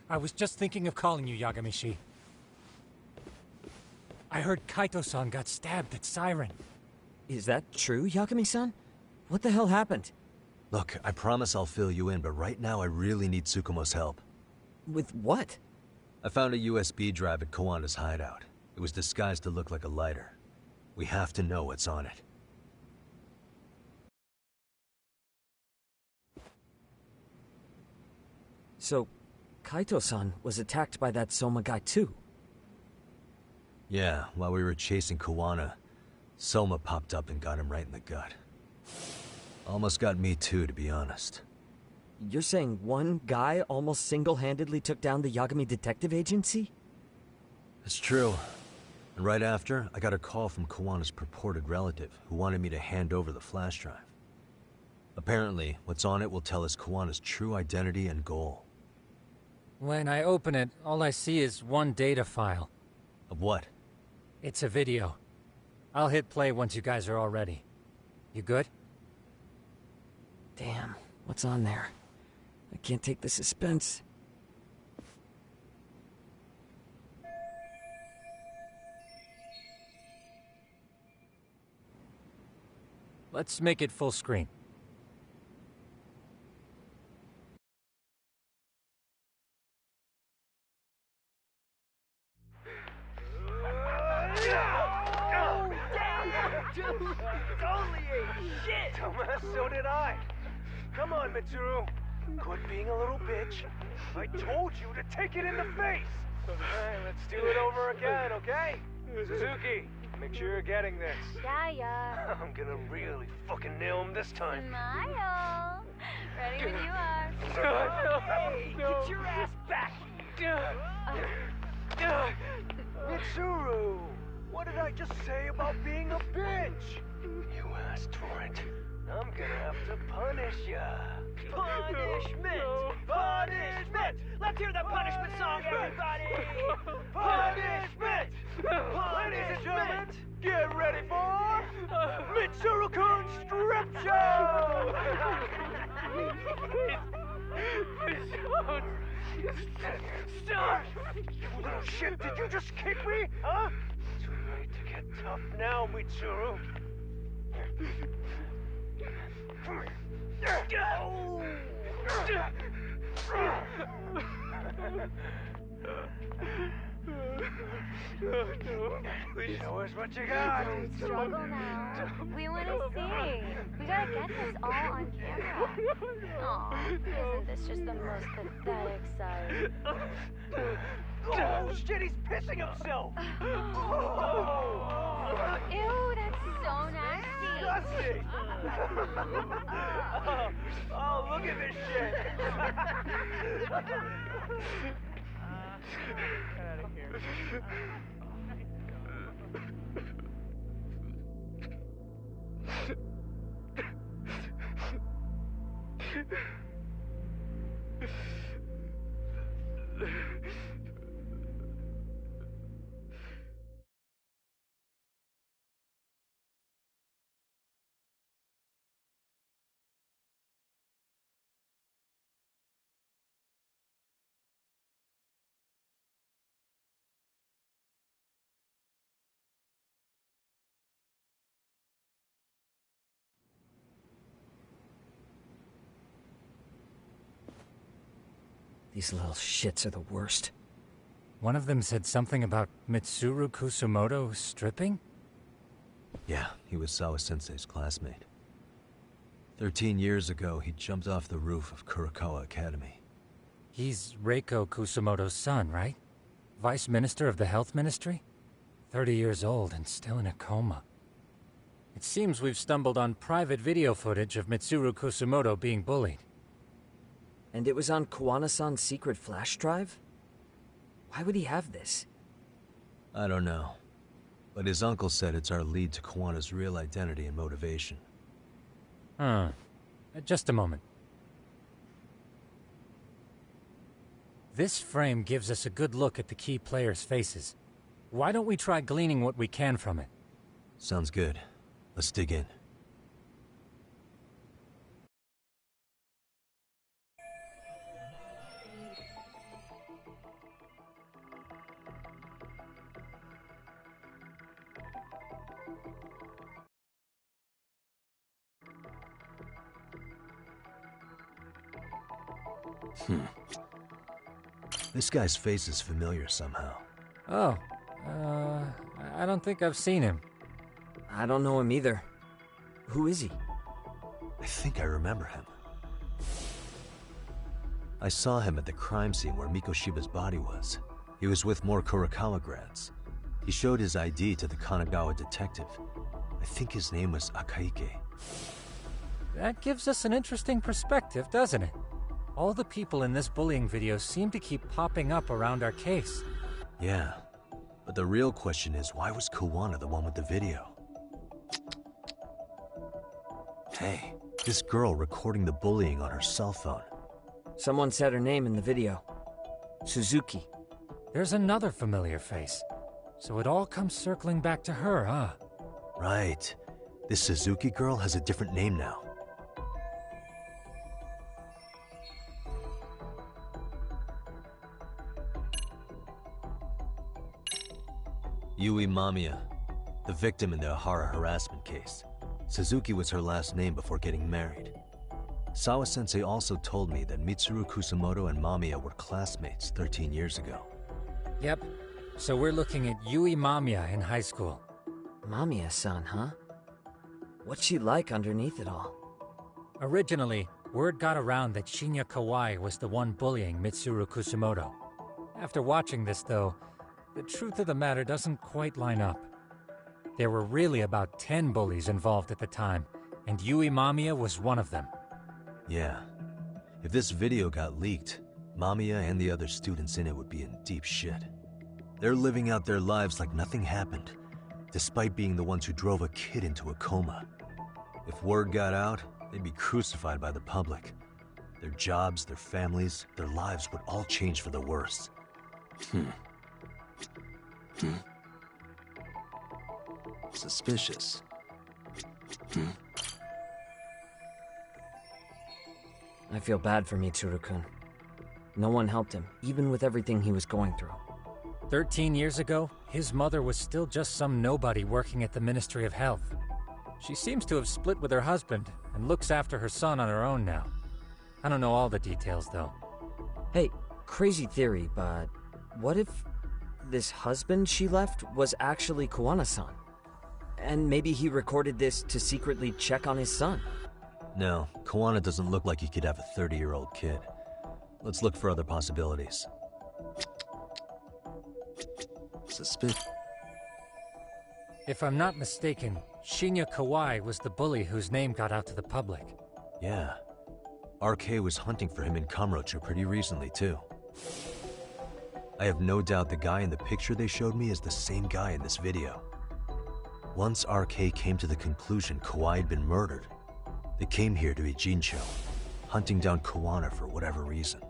I was just thinking of calling you, Yagami-shi. I heard Kaito-san got stabbed at Siren. Is that true, Yagami-san? What the hell happened? Look, I promise I'll fill you in, but right now I really need Tsukumo's help. With what? I found a USB drive at Kawana's hideout. It was disguised to look like a lighter. We have to know what's on it. So, Kaito-san was attacked by that Soma guy too? Yeah, while we were chasing Kawana, Soma popped up and got him right in the gut. Almost got me too, to be honest. You're saying one guy almost single-handedly took down the Yagami Detective Agency? It's true. And right after, I got a call from Kawana's purported relative who wanted me to hand over the flash drive. Apparently, what's on it will tell us Kawana's true identity and goal. When I open it, all I see is one data file. Of what? It's a video. I'll hit play once you guys are all ready. You good? Damn, what's on there? I can't take the suspense. Let's make it full screen. Dude, totally ate shit! Dumbass, so did I. Come on, Mitsuru. Quit being a little bitch. I told you to take it in the face. Alright, let's do it over again, okay? Suzuki, make sure you're getting this. Yeah. I'm gonna really fucking nail him this time. Smile. Ready when you are. Hey, get your ass back! Mitsuru! What did I just say about being a bitch? You asked for it. I'm gonna have to punish ya. Punishment! Punishment! Let's hear the punishment song, everybody! Punishment! Ladies and gentlemen, get ready for Mitsuru-kun's Strip Show! Stop! You little shit, did you just kick me? Huh? Too late to get tough now, Mitsuru. Show us what you got. Don't struggle now. We want to see. We gotta get this all on camera. Aw, isn't this just the most pathetic sight? Oh shit, he's pissing himself! Ew, that's so nasty. Disgusting! Oh, look at this shit! Get out of here. These little shits are the worst. One of them said something about Mitsuru Kusumoto stripping? Yeah, he was Sawa-sensei's classmate. 13 years ago, he jumped off the roof of Kurokawa Academy. He's Reiko Kusumoto's son, right? Vice Minister of the Health Ministry? 30 years old and still in a coma. It seems we've stumbled on private video footage of Mitsuru Kusumoto being bullied. And it was on Kawana-san's secret flash drive? Why would he have this? I don't know. But his uncle said it's our lead to Kawana's real identity and motivation. Huh. Just a moment. This frame gives us a good look at the key players' faces. Why don't we try gleaning what we can from it? Sounds good. Let's dig in. This guy's face is familiar somehow. Oh, I don't think I've seen him. I don't know him either. Who is he? I think I remember him. I saw him at the crime scene where Mikoshiba's body was. He was with more Kurokawa grads. He showed his ID to the Kanagawa detective. I think his name was Akaike. That gives us an interesting perspective, doesn't it? All the people in this bullying video seem to keep popping up around our case. Yeah, but the real question is, why was Kawana the one with the video? Hey, this girl recording the bullying on her cell phone. Someone said her name in the video. Suzuki. There's another familiar face. So it all comes circling back to her, huh? Right. This Suzuki girl has a different name now. Yui Mamiya, the victim in the Ohara harassment case. Suzuki was her last name before getting married. Sawa-sensei also told me that Mitsuru Kusamoto and Mamiya were classmates 13 years ago. Yep. So we're looking at Yui Mamiya in high school. Mamiya-san, huh? What's she like underneath it all? Originally, word got around that Shinya Kawai was the one bullying Mitsuru Kusamoto. After watching this, though, the truth of the matter doesn't quite line up. There were really about 10 bullies involved at the time, and Yui Mamiya was one of them. Yeah. If this video got leaked, Mamiya and the other students in it would be in deep shit. They're living out their lives like nothing happened, despite being the ones who drove a kid into a coma. If word got out, they'd be crucified by the public. Their jobs, their families, their lives would all change for the worse. Suspicious. I feel bad for Mitsuru-kun. No one helped him, even with everything he was going through. 13 years ago, his mother was still just some nobody working at the Ministry of Health. She seems to have split with her husband and looks after her son on her own now. I don't know all the details, though. Hey, crazy theory, but what if this husband she left was actually Kawana-san? And maybe he recorded this to secretly check on his son? No, Kawana doesn't look like he could have a 30-year-old kid. Let's look for other possibilities. Suspicious. If I'm not mistaken, Shinya Kawai was the bully whose name got out to the public. Yeah. RK was hunting for him in Kamurocho pretty recently, too. I have no doubt the guy in the picture they showed me is the same guy in this video. Once RK came to the conclusion Kawai had been murdered, they came here to Ijincho, hunting down Kawana for whatever reason.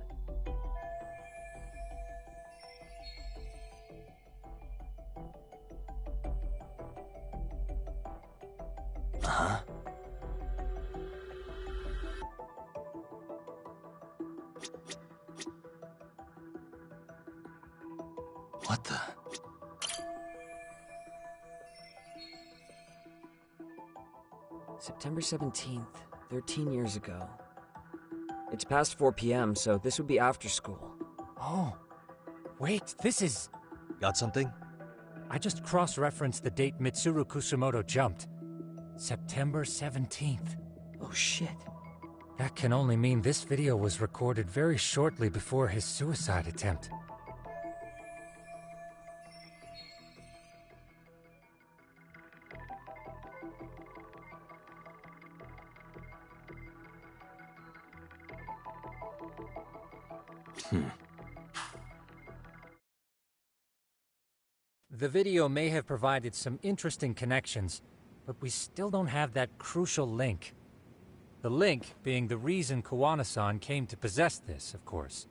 Uh-huh. What the? September 17th, 13 years ago. It's past 4 p.m., so this would be after school. Oh, wait, this is... Got something? I just cross-referenced the date Mitsuru Kusamoto jumped. September 17th. Oh shit. That can only mean this video was recorded very shortly before his suicide attempt. The video may have provided some interesting connections, but we still don't have that crucial link. The link being the reason Kawana-san came to possess this, of course.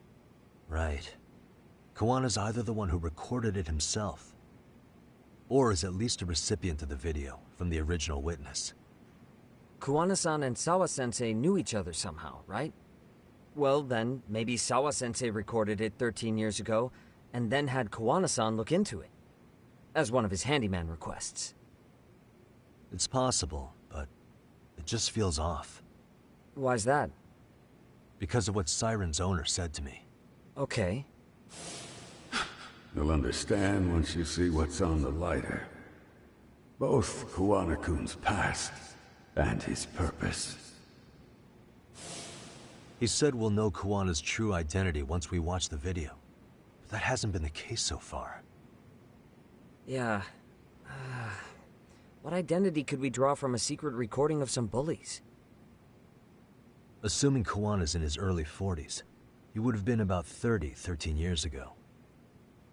Right. Kawana's either the one who recorded it himself, or is at least a recipient of the video from the original witness. Kawana-san and Sawa-sensei knew each other somehow, right? Well then, maybe Sawa-sensei recorded it 13 years ago, and then had Kawana-san look into it, as one of his handyman requests. It's possible, but it just feels off. Why's that? Because of what Siren's owner said to me. Okay. You'll understand once you see what's on the lighter. Both Kuwana-kun's past and his purpose. He said we'll know Kuwana's true identity once we watch the video. But that hasn't been the case so far. Yeah. What identity could we draw from a secret recording of some bullies? Assuming Kuwana's in his early 40s, he would have been about 30, 13 years ago.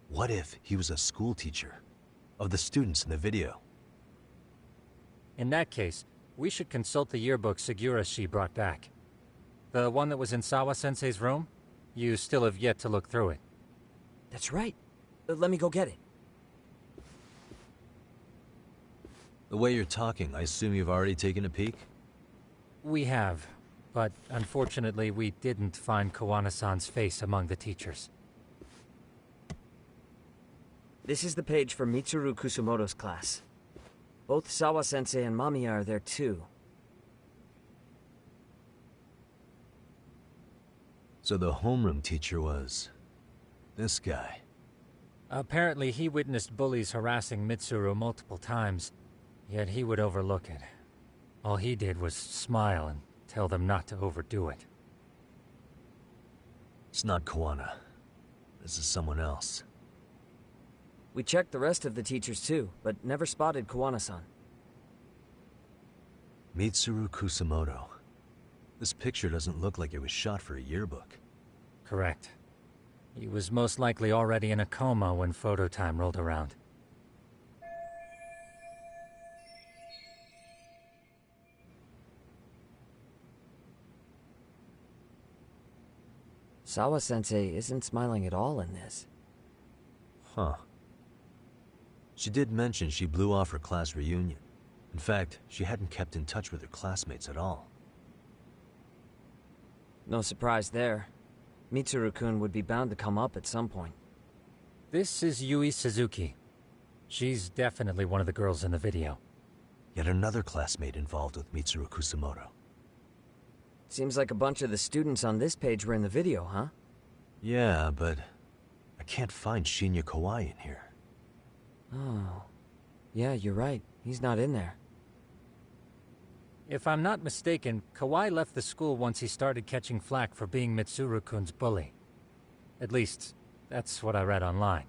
What if he was a school teacher of the students in the video? In that case, we should consult the yearbook Segura-shi brought back. The one that was in Sawa-sensei's room? You still have yet to look through it. That's right. Let me go get it. The way you're talking, I assume you've already taken a peek? We have, but unfortunately we didn't find Kuwana-san's face among the teachers. This is the page for Mitsuru Kusumoto's class. Both Sawa-sensei and Mamiya are there too. So the homeroom teacher was... this guy. Apparently he witnessed bullies harassing Mitsuru multiple times, yet he would overlook it. All he did was smile and tell them not to overdo it. It's not Kuwana. This is someone else. We checked the rest of the teachers too, but never spotted Kuwana-san. Mitsuru Kusumoto. This picture doesn't look like it was shot for a yearbook. Correct. He was most likely already in a coma when photo time rolled around. Sawa-sensei isn't smiling at all in this. Huh. She did mention she blew off her class reunion. In fact, she hadn't kept in touch with her classmates at all. No surprise there. Mitsuru-kun would be bound to come up at some point. This is Yui Suzuki. She's definitely one of the girls in the video. Yet another classmate involved with Mitsuru Kusumoto. Seems like a bunch of the students on this page were in the video, huh? Yeah, but I can't find Shinya Kawai in here. Oh. Yeah, you're right. He's not in there. If I'm not mistaken, Kawai left the school once he started catching flack for being Mitsuru-kun's bully. At least, that's what I read online.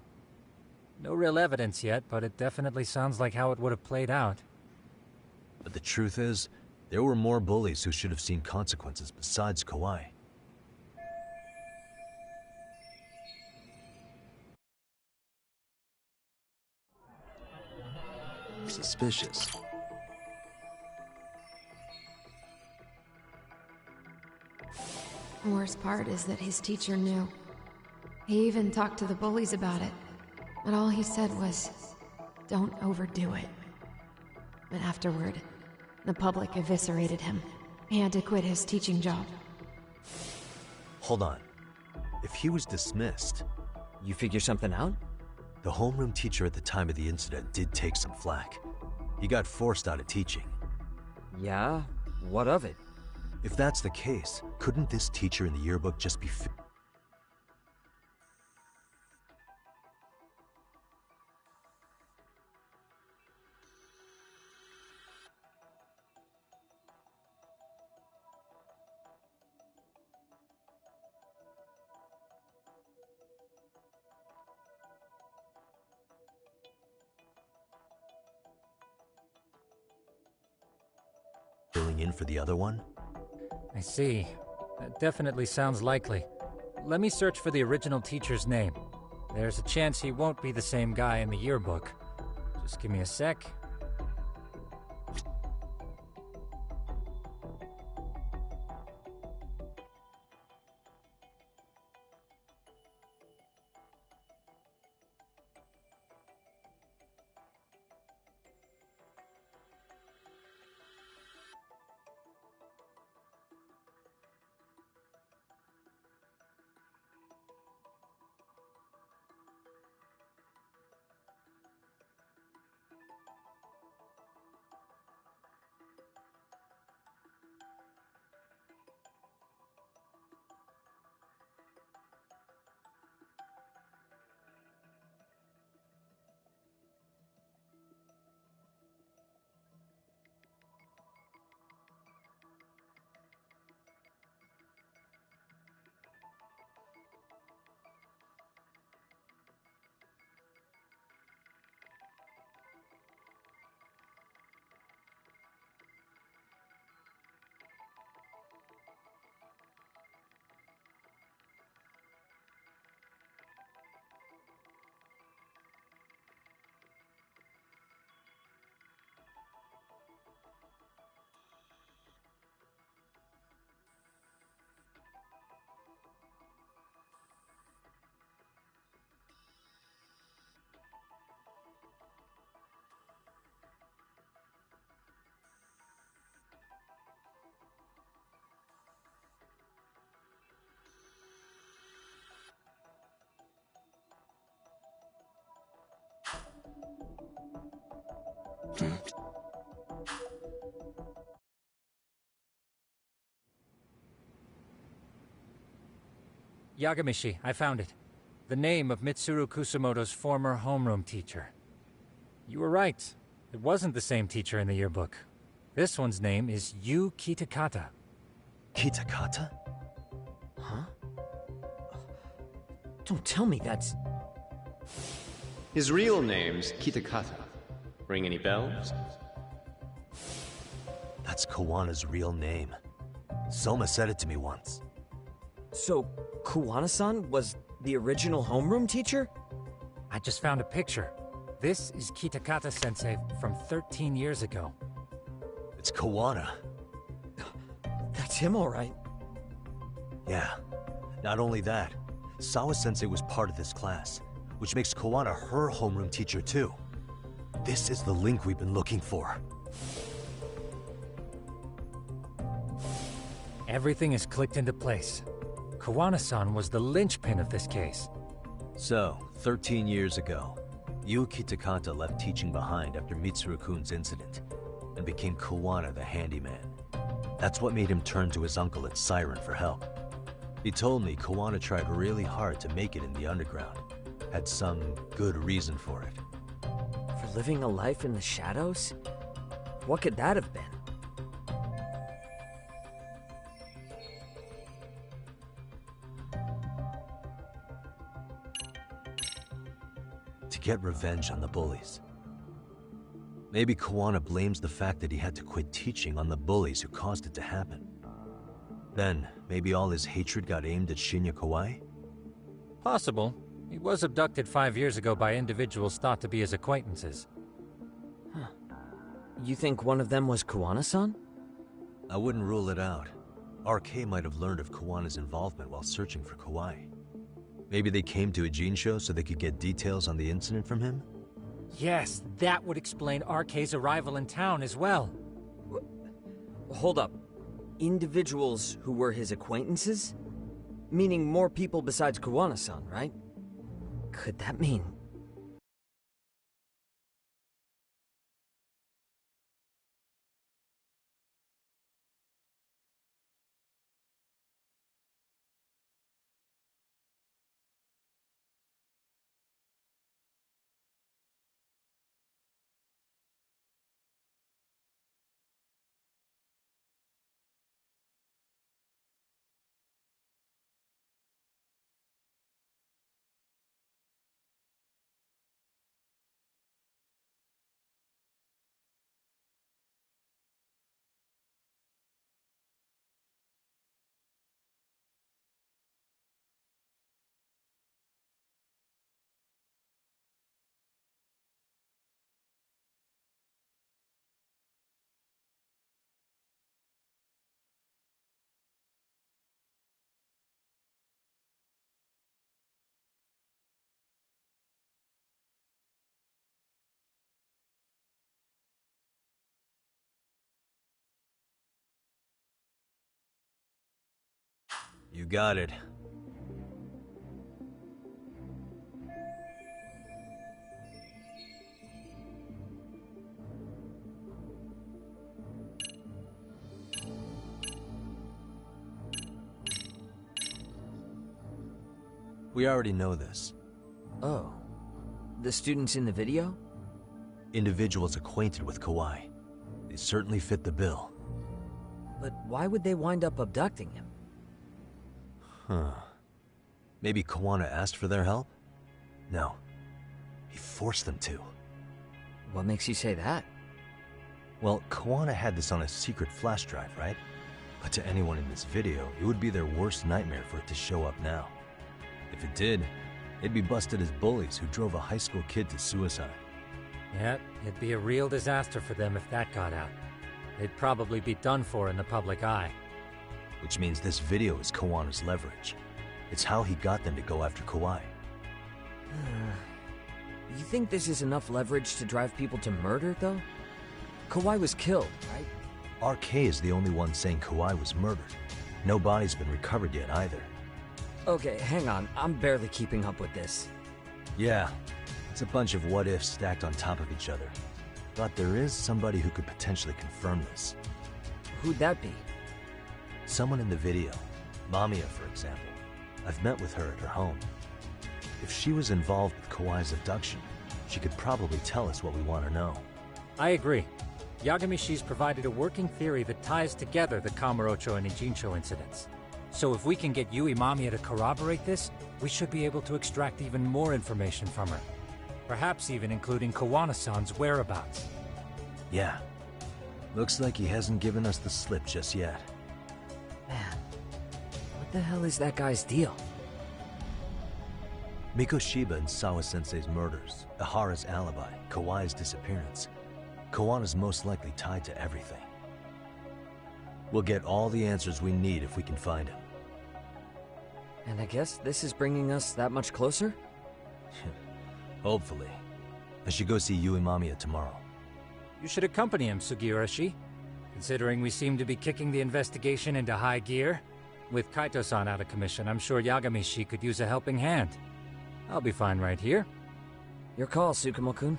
No real evidence yet, but it definitely sounds like how it would have played out. But the truth is, there were more bullies who should have seen consequences besides Kawai. Suspicious. The worst part is that his teacher knew. He even talked to the bullies about it. But all he said was, "Don't overdo it." But afterward, the public eviscerated him. He had to quit his teaching job. Hold on. If he was dismissed, You figure something out? the homeroom teacher at the time of the incident did take some flack. He got forced out of teaching. Yeah? What of it? If that's the case, couldn't this teacher in the yearbook just be filling in for the other one? I see. That definitely sounds likely. Let me search for the original teacher's name. There's a chance he won't be the same guy in the yearbook. Just give me a sec. Yagamishi, I found it. The name of Mitsuru Kusumoto's former homeroom teacher. You were right. It wasn't the same teacher in the yearbook. This one's name is Yu Kitakata. Kitakata? Huh? Don't tell me that's... His real name's Kitakata. Ring any bells? That's Kawana's real name. Soma said it to me once. So, Kuwana-san was the original homeroom teacher? I just found a picture. This is Kitakata-sensei from 13 years ago. It's Kawana. That's him, all right. Yeah. Not only that, Sawa-sensei was part of this class, which makes Kawana her homeroom teacher too. This is the link we've been looking for. Everything is clicked into place. Kawana-san was the linchpin of this case. So, 13 years ago, Yu Kitakata left teaching behind after Mitsuru-kun's incident, and became Kawana the handyman. That's what made him turn to his uncle at Siren for help. He told me Kawana tried really hard to make it in the underground. Had some good reason for it. For living a life in the shadows? What could that have been? To get revenge on the bullies. Maybe Kawana blames the fact that he had to quit teaching on the bullies who caused it to happen. Then, maybe all his hatred got aimed at Shinya Kawai? Possible. He was abducted 5 years ago by individuals thought to be his acquaintances. Huh. You think one of them was Kuwana-san? I wouldn't rule it out. RK might have learned of Kawana's involvement while searching for Kawai. Maybe they came to a Jinsho so they could get details on the incident from him? Yes, that would explain RK's arrival in town as well. Hold up. Individuals who were his acquaintances? Meaning more people besides Kuwana-san, right? Could that mean... You got it. We already know this. Oh. The students in the video? Individuals acquainted with Kawai. They certainly fit the bill. But why would they wind up abducting him? Huh. Maybe Kawana asked for their help? No. He forced them to. What makes you say that? Well, Kawana had this on a secret flash drive, right? But to anyone in this video, it would be their worst nightmare for it to show up now. If it did, they'd be busted as bullies who drove a high school kid to suicide. Yep, it'd be a real disaster for them if that got out. They'd probably be done for in the public eye. Which means this video is Kawana's leverage. It's how he got them to go after Kawai. You think this is enough leverage to drive people to murder, though? Kawai was killed, right? RK is the only one saying Kawai was murdered. No body's been recovered yet either. Okay, hang on. I'm barely keeping up with this. Yeah, it's a bunch of what-ifs stacked on top of each other. But there is somebody who could potentially confirm this. Who'd that be? Someone in the video. Mamiya, for example. I've met with her at her home. If she was involved with Kawai's abduction, she could probably tell us what we want to know. I agree. Yagamishi's provided a working theory that ties together the Kamurocho and Ijincho incidents. So if we can get Yui Mamiya to corroborate this, we should be able to extract even more information from her. Perhaps even including Kawana-san's whereabouts. Yeah. Looks like he hasn't given us the slip just yet. Man, what the hell is that guy's deal? Mikoshiba and Sawa-sensei's murders, Ihara's alibi, Kawai's disappearance. Kawana's most likely tied to everything. We'll get all the answers we need if we can find him. And I guess this is bringing us that much closer? Hopefully. I should go see Yui Mamiya tomorrow. You should accompany him, Sugiurashi. Considering we seem to be kicking the investigation into high gear. With Kaito-san out of commission, I'm sure Yagamishi could use a helping hand. I'll be fine right here. Your call, Tsukumo-kun.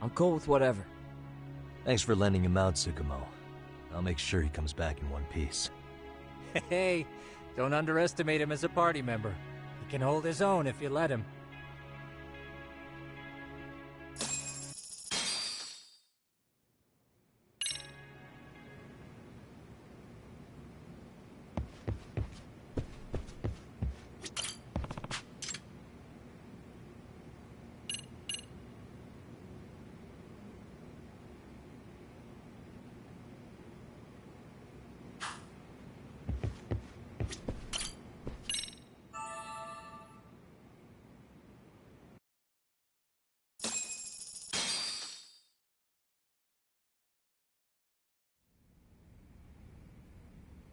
I'm cool with whatever. Thanks for lending him out, Tsukumo. I'll make sure he comes back in one piece. Hey, don't underestimate him as a party member. He can hold his own if you let him.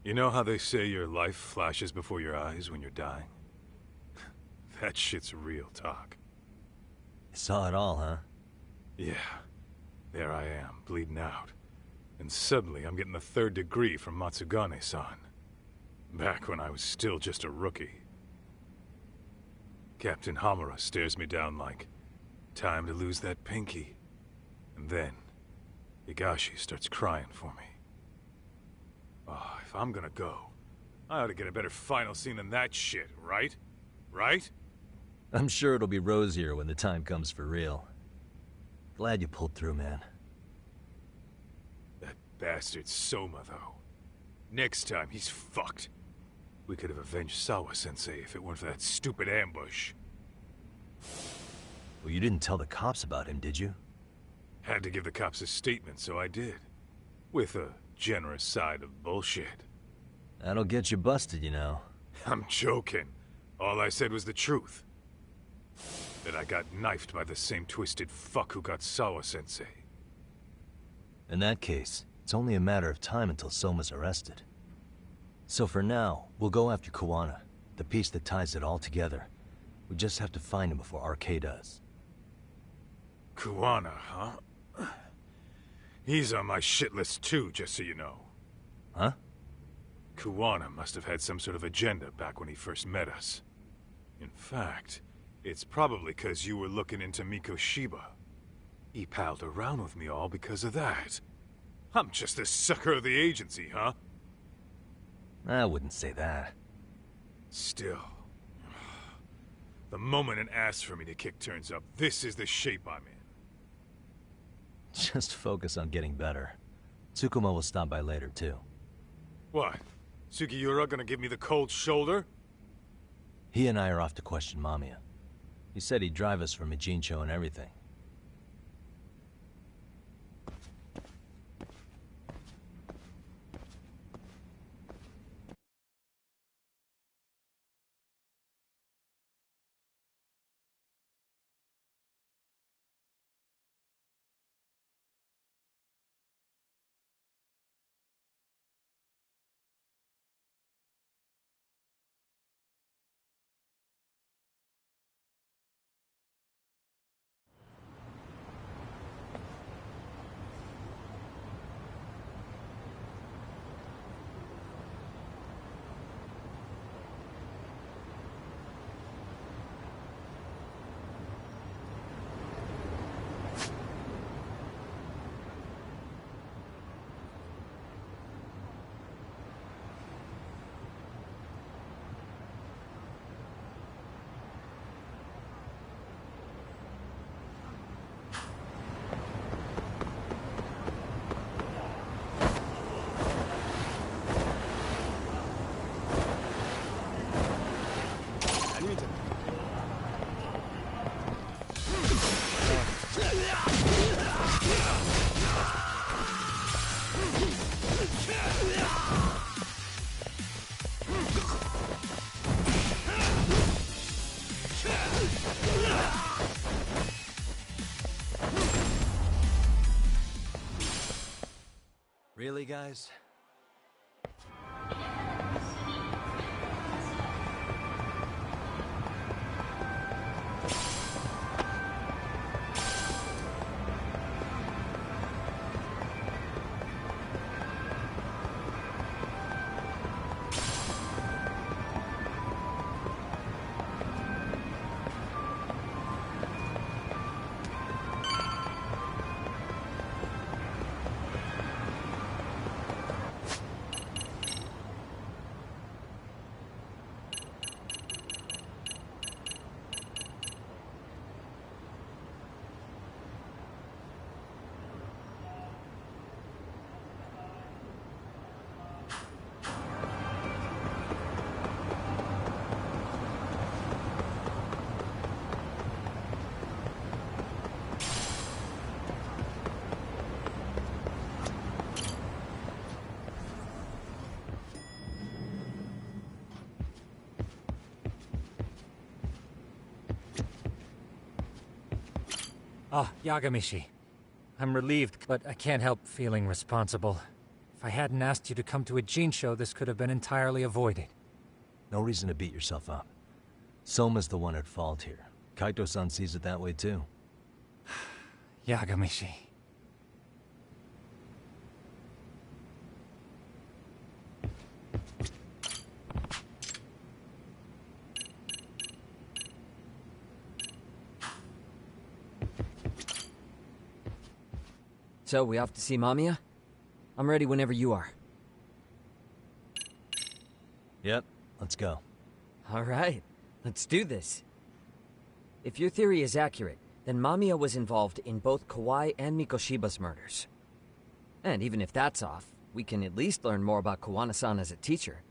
You know how they say your life flashes before your eyes when you're dying? That shit's real talk. You saw it all, huh? Yeah. There I am, bleeding out. And suddenly I'm getting the 3rd degree from Matsugane-san. Back when I was still just a rookie. Captain Hamura stares me down like, time to lose that pinky. And then, Higashi starts crying for me. Oh, if I'm gonna go, I ought to get a better final scene than that shit, right? Right? I'm sure it'll be rosier when the time comes for real. Glad you pulled through, man. That bastard Soma, though. Next time, he's fucked. We could have avenged Sawa-sensei if it weren't for that stupid ambush. Well, you didn't tell the cops about him, did you? Had to give the cops a statement, so I did. With a generous side of bullshit. That'll get you busted, you know. I'm joking. All I said was the truth. That I got knifed by the same twisted fuck who got Sawa-sensei. In that case, it's only a matter of time until Soma's arrested. So for now, we'll go after Kawana, the piece that ties it all together. We just have to find him before RK does. Kawana, huh? He's on my shit list too, just so you know. Huh? Kawana must have had some sort of agenda back when he first met us. In fact, it's probably because you were looking into Mikoshiba. He palled around with me all because of that. I'm just a sucker of the agency, huh? I wouldn't say that. Still. The moment an ass for me to kick turns up, this is the shape I'm in. Just focus on getting better. Tsukumo will stop by later, too. What? Sugiura gonna give me the cold shoulder? He and I are off to question Mamiya. He said he'd drive us from Ijincho and everything. Really, guys? Ah, Yagamishi. I'm relieved, but I can't help feeling responsible. If I hadn't asked you to come to a Jin show, this could have been entirely avoided. No reason to beat yourself up. Soma's the one at fault here. Kaito-san sees it that way too. Yagamishi. So, we off to see Mamiya? I'm ready whenever you are. Yep, let's go. Alright, let's do this. If your theory is accurate, then Mamiya was involved in both Kawai and Mikoshiba's murders. And even if that's off, we can at least learn more about Kawana-san as a teacher.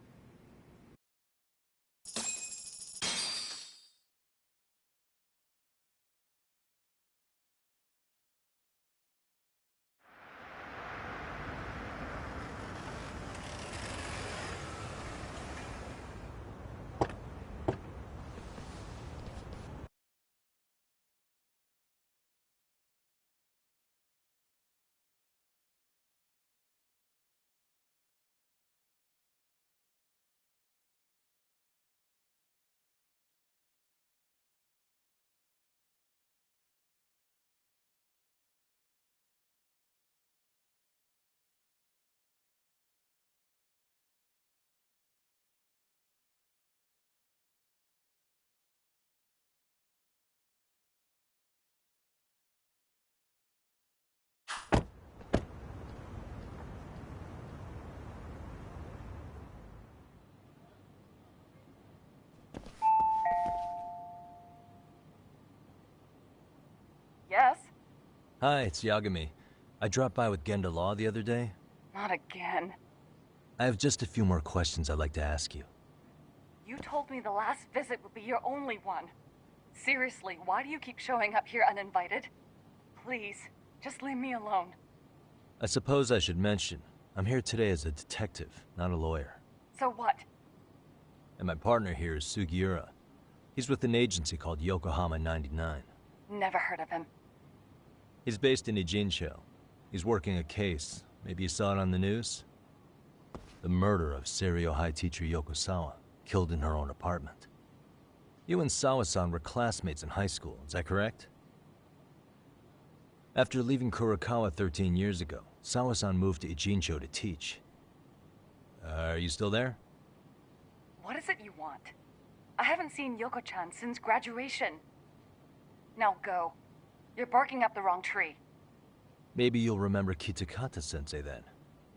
Yes? Hi, it's Yagami. I dropped by with Genda Law the other day. Not again. I have just a few more questions I'd like to ask you. You told me the last visit would be your only one. Seriously, why do you keep showing up here uninvited? Please, just leave me alone. I suppose I should mention, I'm here today as a detective, not a lawyer. So what? And my partner here is Sugiura. He's with an agency called Yokohama 99. Never heard of him. He's based in Ijincho. He's working a case. Maybe you saw it on the news? The murder of Seiryo High teacher Yoko Sawa, killed in her own apartment. You and Sawa-san were classmates in high school, is that correct? After leaving Kurokawa 13 years ago, Sawa-san moved to Ijincho to teach. Are you still there? What is it you want? I haven't seen Yoko-chan since graduation. Now go. You're barking up the wrong tree. Maybe you'll remember Kitakata-sensei then.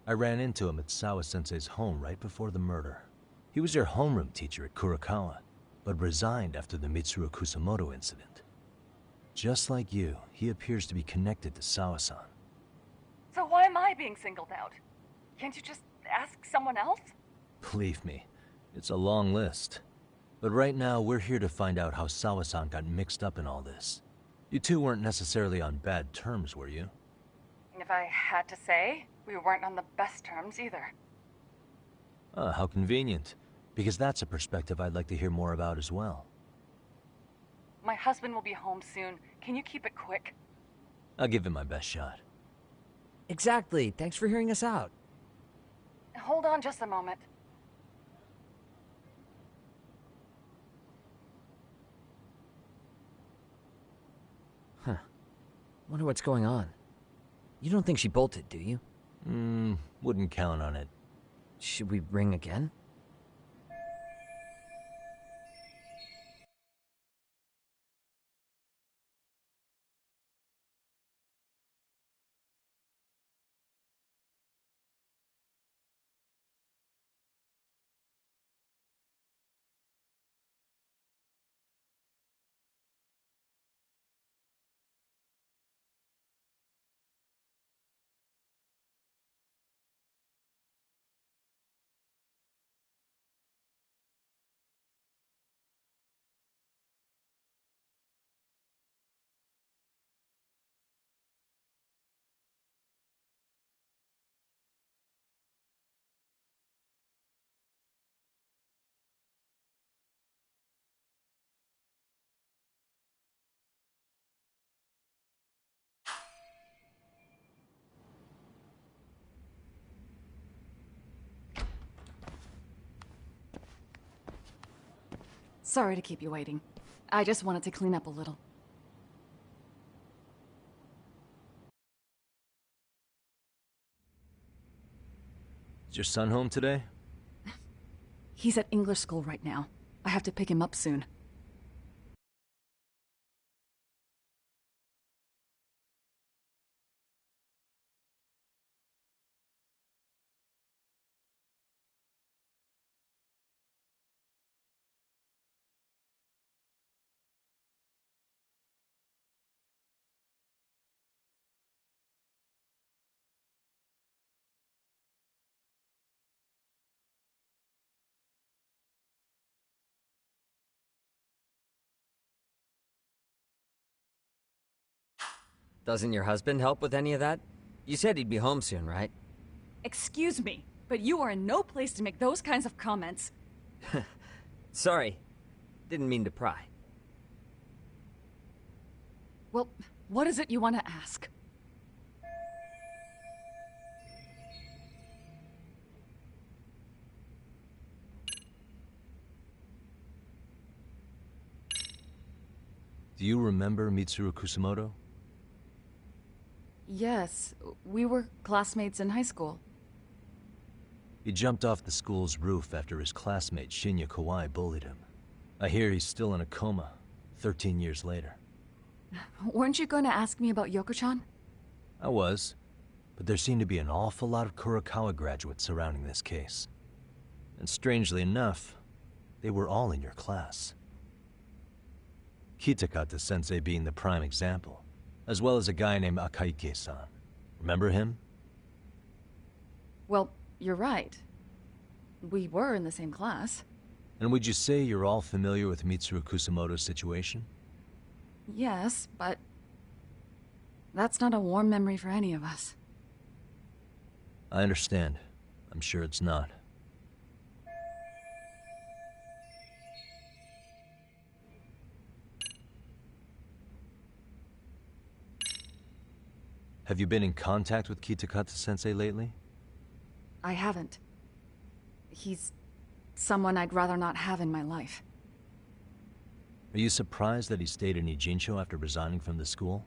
I ran into him at Sawa-sensei's home right before the murder. He was your homeroom teacher at Kurokawa, but resigned after the Mitsuru Kusamoto incident. Just like you, he appears to be connected to Sawa-san. So why am I being singled out? Can't you just ask someone else? Believe me, it's a long list. But right now, we're here to find out how Sawa-san got mixed up in all this. You two weren't necessarily on bad terms, were you? If I had to say, we weren't on the best terms either. Ah, how convenient. Because that's a perspective I'd like to hear more about as well. My husband will be home soon. Can you keep it quick? I'll give it my best shot. Exactly. Thanks for hearing us out. hold on just a moment. Huh. Wonder what's going on. You don't think she bolted, do you? Wouldn't count on it. Should we ring again? Sorry to keep you waiting. I just wanted to clean up a little. Is your son home today? He's at English school right now. I have to pick him up soon. Doesn't your husband help with any of that? You said he'd be home soon, right? Excuse me, but you are in no place to make those kinds of comments. Sorry. Didn't mean to pry. Well, what is it you want to ask? Do you remember Mitsuru Kusamoto? Yes, we were classmates in high school. He jumped off the school's roof after his classmate Shinya Kawai bullied him. I hear he's still in a coma, 13 years later. Weren't you going to ask me about Yoko-chan? I was, but there seemed to be an awful lot of Kurokawa graduates surrounding this case. And strangely enough, they were all in your class. Kitakata-sensei being the prime example, as well as a guy named Akaike-san. Remember him? Well, you're right. We were in the same class. And would you say you're all familiar with Mitsuru Kusamoto's situation? Yes, but that's not a warm memory for any of us. I understand. I'm sure it's not. Have you been in contact with Kitakata-sensei lately? I haven't. He's someone I'd rather not have in my life. Are you surprised that he stayed in Ijincho after resigning from the school?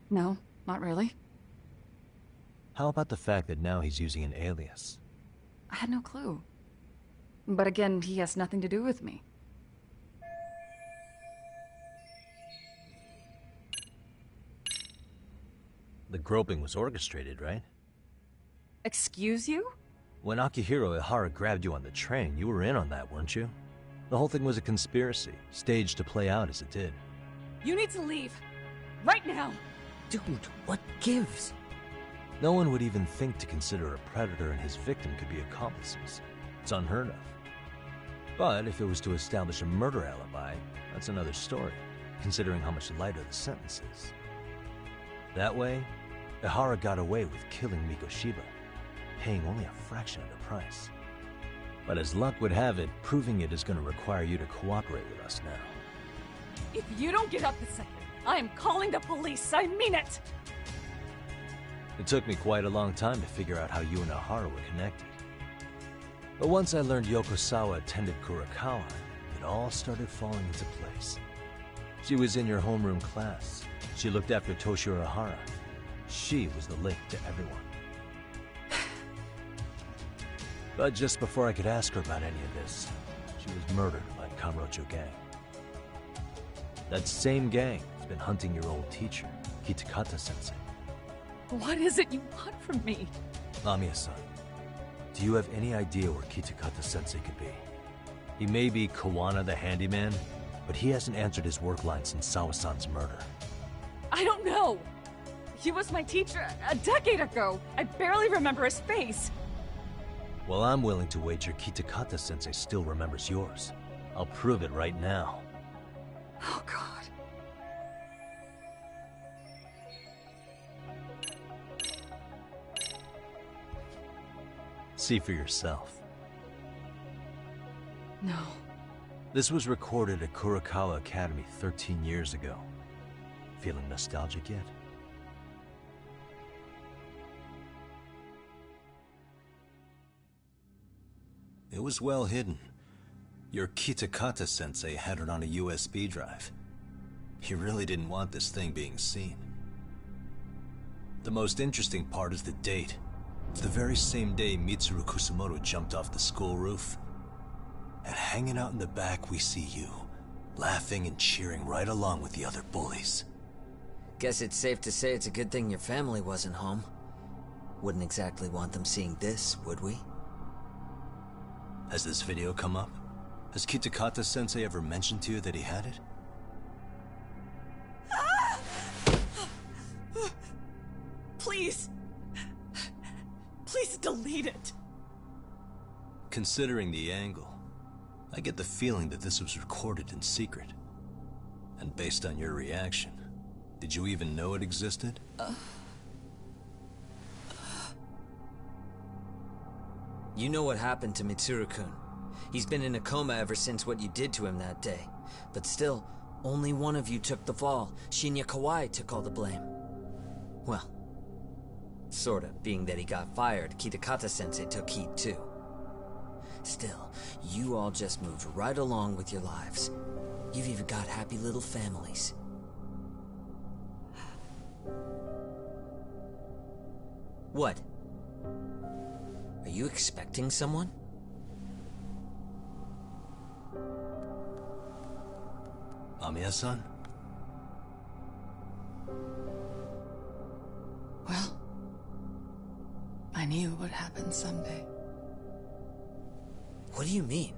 No, not really. How about the fact that now he's using an alias? I had no clue. But again, he has nothing to do with me. The groping was orchestrated, right? Excuse you? When Akihiro Ihara grabbed you on the train, you were in on that, weren't you? The whole thing was a conspiracy, staged to play out as it did. You need to leave. Right now! Dude, what gives? No one would even think to consider a predator and his victim could be accomplices. It's unheard of. But if it was to establish a murder alibi, that's another story, considering how much lighter the sentence is. That way, Ihara got away with killing Mikoshiba, paying only a fraction of the price. But as luck would have it, proving it is going to require you to cooperate with us now. If you don't get up this second, I am calling the police. I mean it! It took me quite a long time to figure out how you and Ahara were connected. But once I learned Yokosawa attended Kurakawa, it all started falling into place. She was in your homeroom class. She looked after Toshiro Ahara. She was the link to everyone. But just before I could ask her about any of this, she was murdered by Kamurocho gang. That same gang has been hunting your old teacher, Kitakata-sensei. What is it you want from me? Lamia-san, do you have any idea where Kitakata-sensei could be? He may be Kawana the handyman, but he hasn't answered his work line since Sawa-san's murder. I don't know. He was my teacher a decade ago. I barely remember his face. Well, I'm willing to wager Kitakata-sensei still remembers yours. I'll prove it right now. Oh, God. See for yourself. No. This was recorded at Kurakawa Academy 13 years ago. Feeling nostalgic yet? It was well hidden. Your Kitakata-sensei had it on a USB drive. He really didn't want this thing being seen. The most interesting part is the date. It's the very same day Mitsuru Kusumoto jumped off the school roof. And hanging out in the back, we see you, laughing and cheering right along with the other bullies. Guess it's safe to say it's a good thing your family wasn't home. Wouldn't exactly want them seeing this, would we? Has this video come up? Has Kitakata-sensei ever mentioned to you that he had it? Please. Please delete it. Considering the angle, I get the feeling that this was recorded in secret. And based on your reaction, did you even know it existed? You know what happened to Mitsuru-kun. He's been in a coma ever since what you did to him that day. But still, only one of you took the fall. Shinya Kawai took all the blame. Well, sorta, being that he got fired, Kitakata-sensei took heat too. Still, you all just moved right along with your lives. You've even got happy little families. What? Are you expecting someone? Amiya-san? Well, I knew it would happen someday. What do you mean?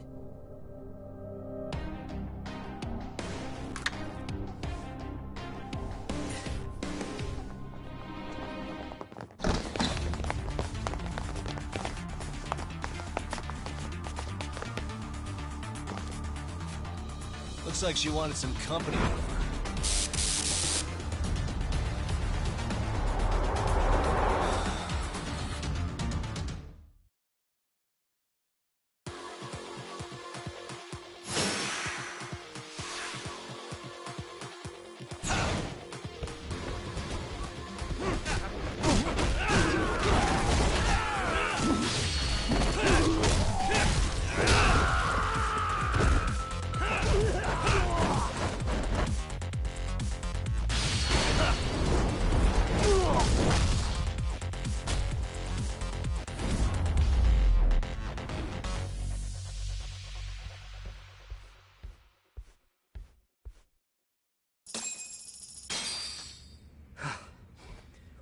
Looks like she wanted some company over.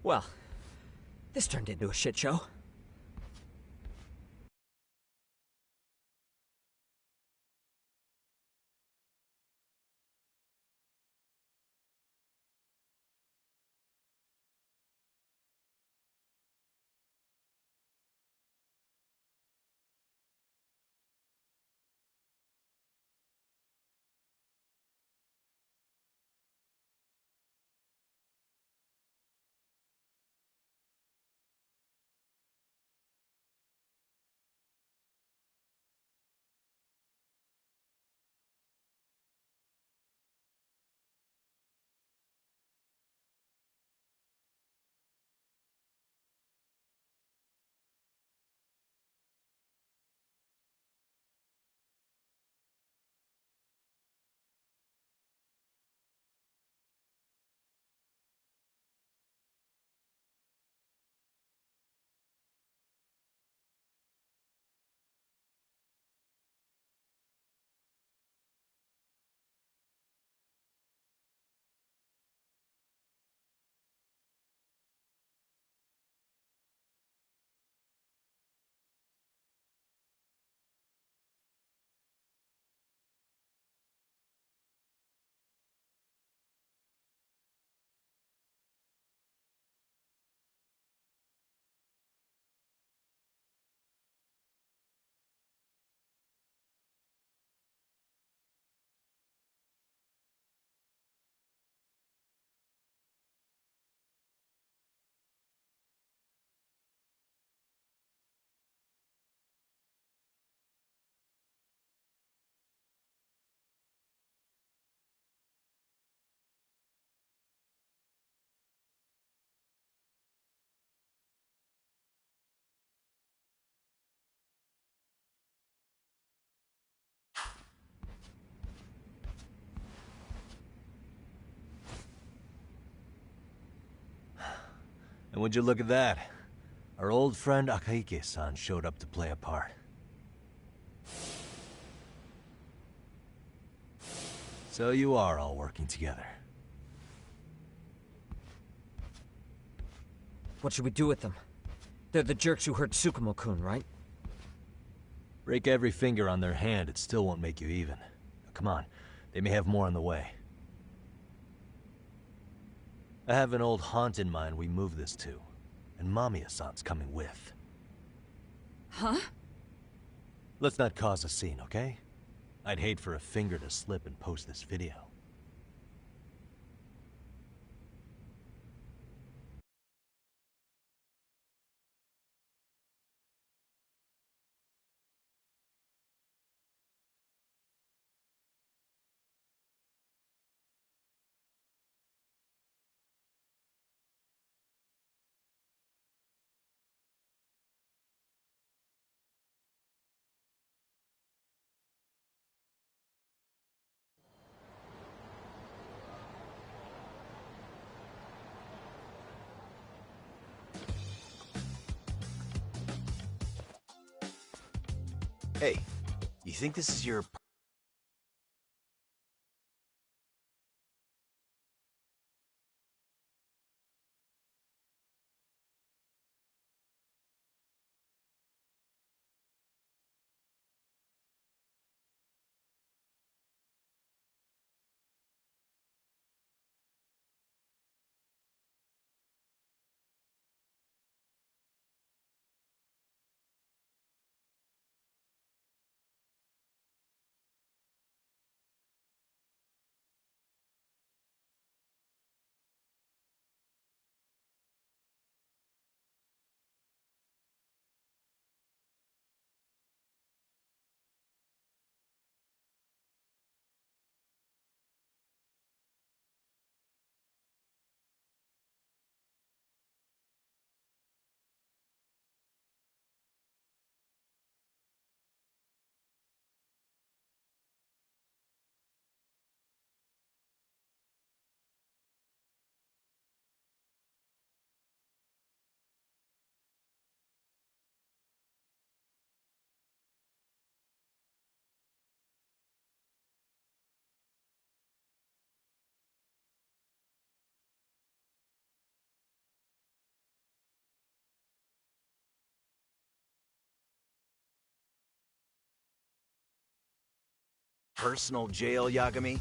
Well, this turned into a shit show. And would you look at that? Our old friend Akaike-san showed up to play a part. So you are all working together. What should we do with them? They're the jerks who hurt Tsukumo-kun, right? Break every finger on their hand, it still won't make you even. Come on, they may have more on the way. I have an old haunt in mind we move this to, and Mamiya-san's coming with. Huh? Let's not cause a scene, okay? I'd hate for a finger to slip and post this video. Hey, you think this is your... Personal jail, Yagami?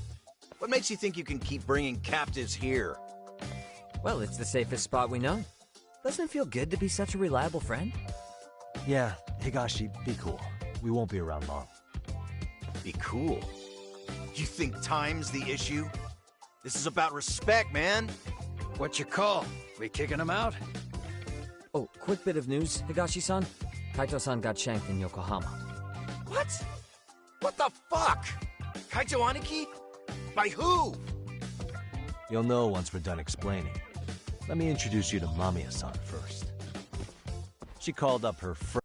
What makes you think you can keep bringing captives here? Well, it's the safest spot we know. Doesn't it feel good to be such a reliable friend? Yeah, Higashi, be cool. We won't be around long. Be cool? You think time's the issue? This is about respect, man. What you call? We kicking him out? Oh, quick bit of news, Higashi-san. Kaito-san got shanked in Yokohama. What? What the fuck? Kaito Aniki? By who? You'll know once we're done explaining. Let me introduce you to Mamiya-san first. She called up her friend.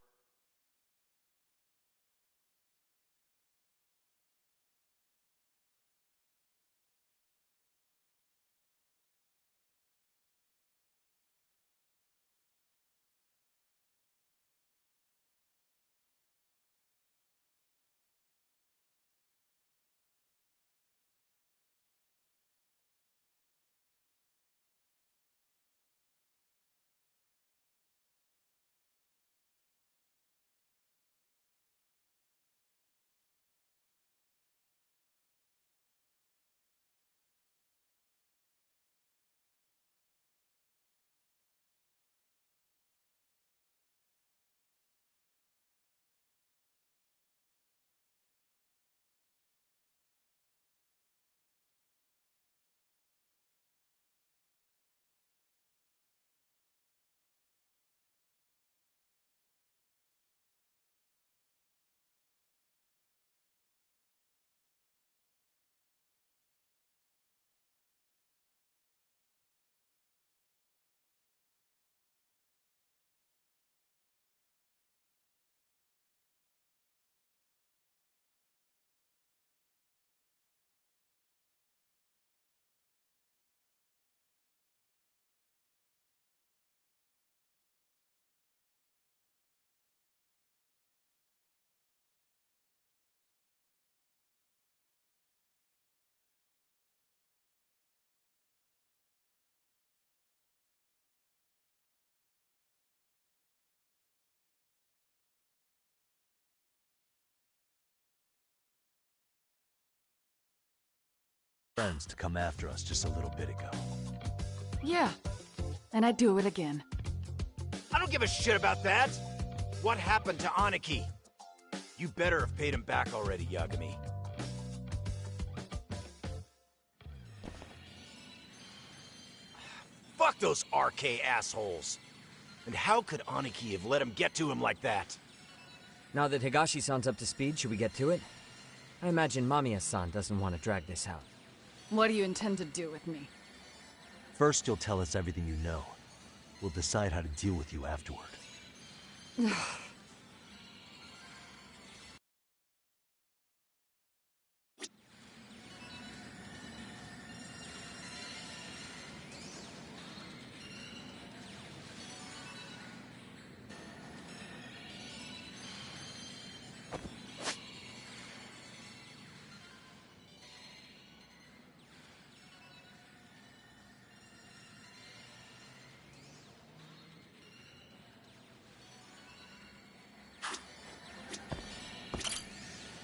friends to come after us just a little bit ago. Yeah, and I'd do it again. I don't give a shit about that! What happened to Aniki? You better have paid him back already, Yagami. Fuck those RK assholes! And how could Aniki have let him get to him like that? Now that Higashi-san's up to speed, should we get to it? I imagine Mamiya-san doesn't want to drag this out. What do you intend to do with me? First, you'll tell us everything you know. We'll decide how to deal with you afterward.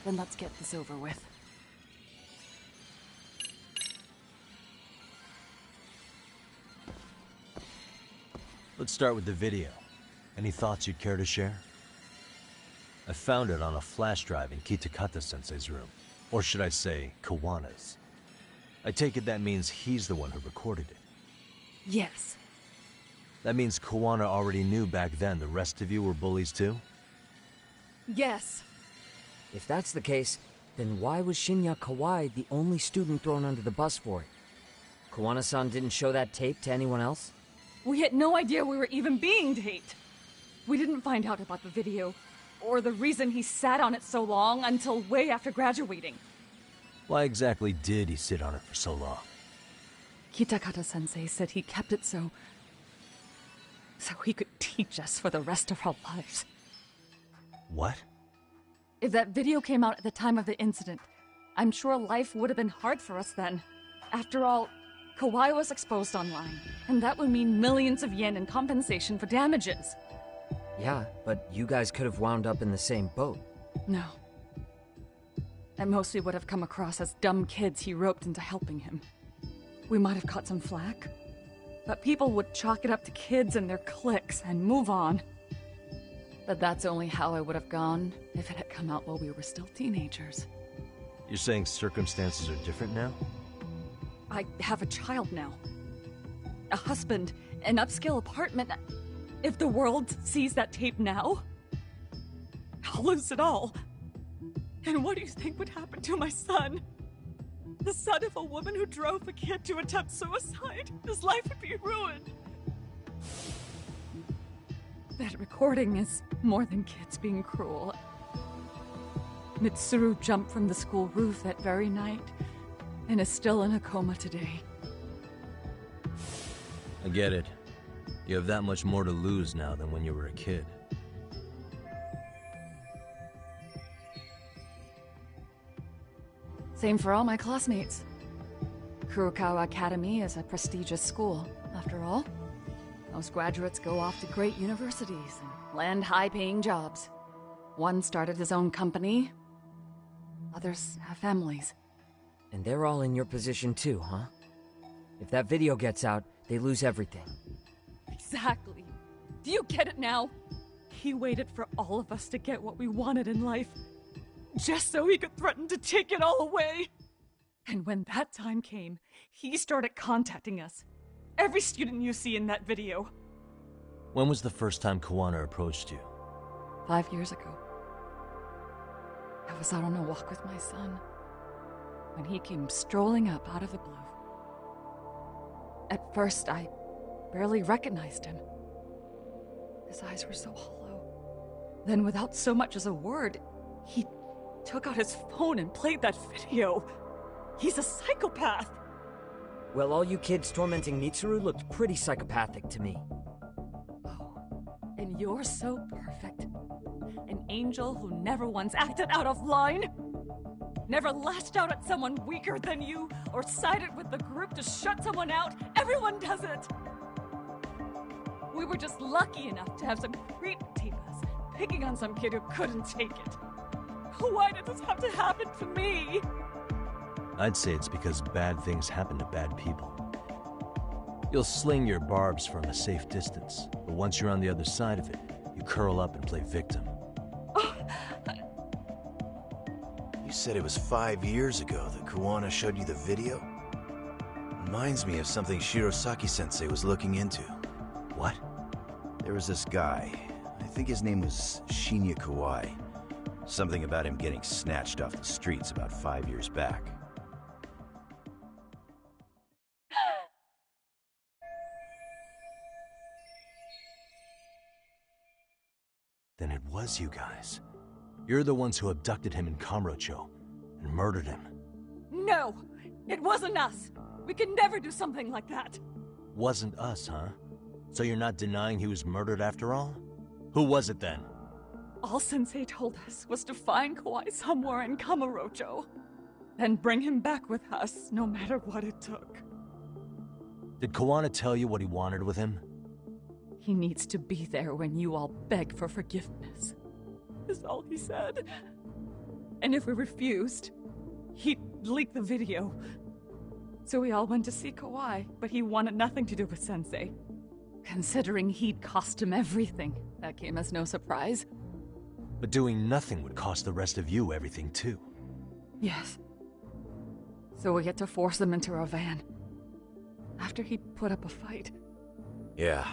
Then let's get this over with. Let's start with the video. Any thoughts you'd care to share? I found it on a flash drive in Kitakata-sensei's room. Or should I say, Kawana's. I take it that means he's the one who recorded it. Yes. That means Kawana already knew back then the rest of you were bullies too? Yes. If that's the case, then why was Shinya Kawai the only student thrown under the bus for it? Kawana-san didn't show that tape to anyone else? We had no idea we were even being taped. We didn't find out about the video, or the reason he sat on it so long until way after graduating. Why exactly did he sit on it for so long? Kitakata-sensei said he kept it so he could teach us for the rest of our lives. What? If that video came out at the time of the incident, I'm sure life would have been hard for us then. After all, Kawai was exposed online, and that would mean millions of yen in compensation for damages. Yeah, but you guys could have wound up in the same boat. No. At most we would have come across as dumb kids he roped into helping him. We might have caught some flack, but people would chalk it up to kids and their cliques and move on. But that's only how I would have gone if it had come out while we were still teenagers. You're saying circumstances are different now? I have a child now. A husband, an upscale apartment. If the world sees that tape now, I'll lose it all. And what do you think would happen to my son? The son of a woman who drove a kid to attempt suicide? His life would be ruined. That recording is more than kids being cruel. Mitsuru jumped from the school roof that very night and is still in a coma today. I get it. You have that much more to lose now than when you were a kid. Same for all my classmates. Kurokawa Academy is a prestigious school, after all. Most graduates go off to great universities and land high-paying jobs. One started his own company. Others have families. And they're all in your position too, huh? If that video gets out, they lose everything. Exactly. Do you get it now? He waited for all of us to get what we wanted in life, just so he could threaten to take it all away. And when that time came, he started contacting us. Every student you see in that video. When was the first time Kawana approached you? 5 years ago. I was out on a walk with my son when he came strolling up out of the blue. At first, I barely recognized him. His eyes were so hollow. Then, without so much as a word, he took out his phone and played that video. He's a psychopath! Well, all you kids tormenting Mitsuru looked pretty psychopathic to me. Oh, and you're so perfect. An angel who never once acted out of line. Never lashed out at someone weaker than you, or sided with the group to shut someone out. Everyone does it! We were just lucky enough to have some creep tape us, picking on some kid who couldn't take it. Why did this have to happen to me? I'd say it's because bad things happen to bad people. You'll sling your barbs from a safe distance, but once you're on the other side of it, you curl up and play victim. You said it was 5 years ago that Kuwana showed you the video? Reminds me of something Shirosaki-sensei was looking into. What? There was this guy. I think his name was Shinya Kawai. Something about him getting snatched off the streets about 5 years back. Then it was you guys. You're the ones who abducted him in Kamurocho and murdered him. No! It wasn't us! We could never do something like that! Wasn't us, huh? So you're not denying he was murdered after all? Who was it then? All Sensei told us was to find Kawai somewhere in Kamurocho, then bring him back with us, no matter what it took. Did Kuwana tell you what he wanted with him? He needs to be there when you all beg for forgiveness. Is all he said. And if we refused, he'd leak the video. So we all went to see Kawai, but he wanted nothing to do with Sensei. Considering he'd cost him everything, that came as no surprise. But doing nothing would cost the rest of you everything too. Yes. So we had to force him into our van. After he'd put up a fight. Yeah,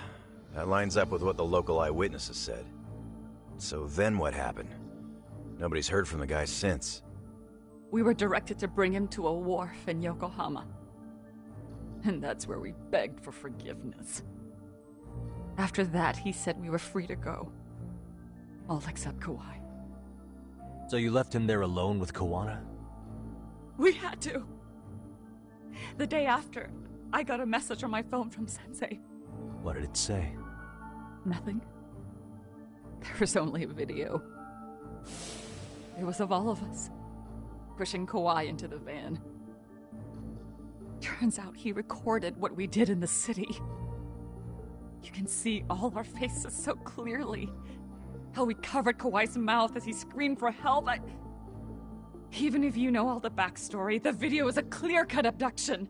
that lines up with what the local eyewitnesses said. So then what happened? Nobody's heard from the guy since. We were directed to bring him to a wharf in Yokohama. And that's where we begged for forgiveness. After that, he said we were free to go. All except Kawai. So you left him there alone with Kuwana? We had to. The day after, I got a message on my phone from Sensei. What did it say? Nothing. There was only a video. It was of all of us, pushing Kawai into the van. Turns out he recorded what we did in the city. You can see all our faces so clearly. How we covered Kawai's mouth as he screamed for help. Even if you know all the backstory, the video is a clear-cut abduction.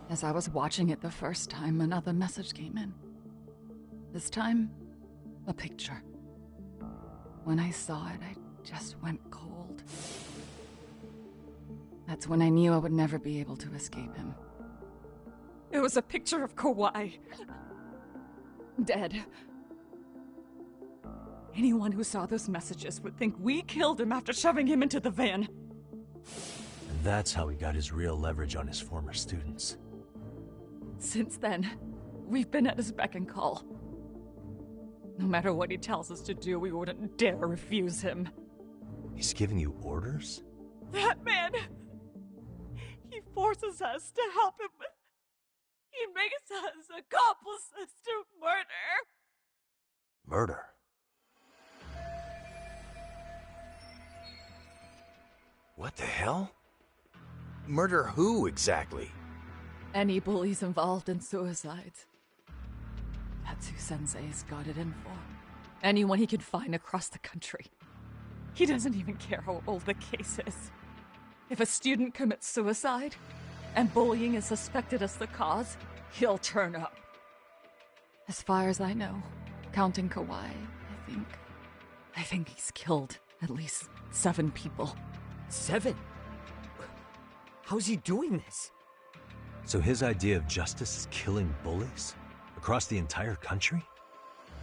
As I was watching it the first time, another message came in. This time, a picture. When I saw it, I just went cold. That's when I knew I would never be able to escape him. It was a picture of Kawai. Dead. Anyone who saw those messages would think we killed him after shoving him into the van. And that's how he got his real leverage on his former students. Since then, we've been at his beck and call. No matter what he tells us to do, we wouldn't dare refuse him. He's giving you orders? That man! He forces us to help him. He makes us accomplices to murder. Murder? What the hell? Murder who, exactly? Any bullies involved in suicides. That's who Sensei's got it in for. Anyone he can find across the country. He doesn't even care how old the case is. If a student commits suicide, and bullying is suspected as the cause, he'll turn up. As far as I know, counting Kawai, I think he's killed at least 7 people. 7? How's he doing this? So his idea of justice is killing bullies? Across the entire country?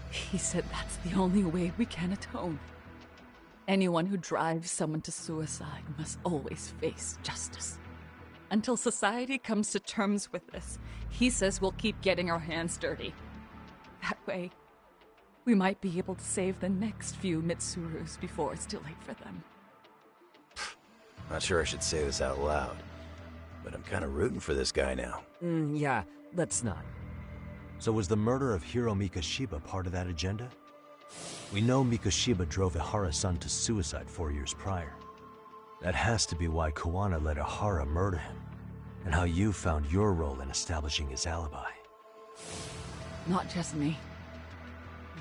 He said that's the only way we can atone. Anyone who drives someone to suicide must always face justice. Until society comes to terms with this, he says we'll keep getting our hands dirty. That way, we might be able to save the next few Mitsurus before it's too late for them. Not sure I should say this out loud, but I'm kind of rooting for this guy now. Yeah, let's not. So was the murder of Hiro Mikoshiba part of that agenda? We know Mikoshiba drove Ihara-san to suicide 4 years prior. That has to be why Kuwana let Ihara murder him, and how you found your role in establishing his alibi. Not just me.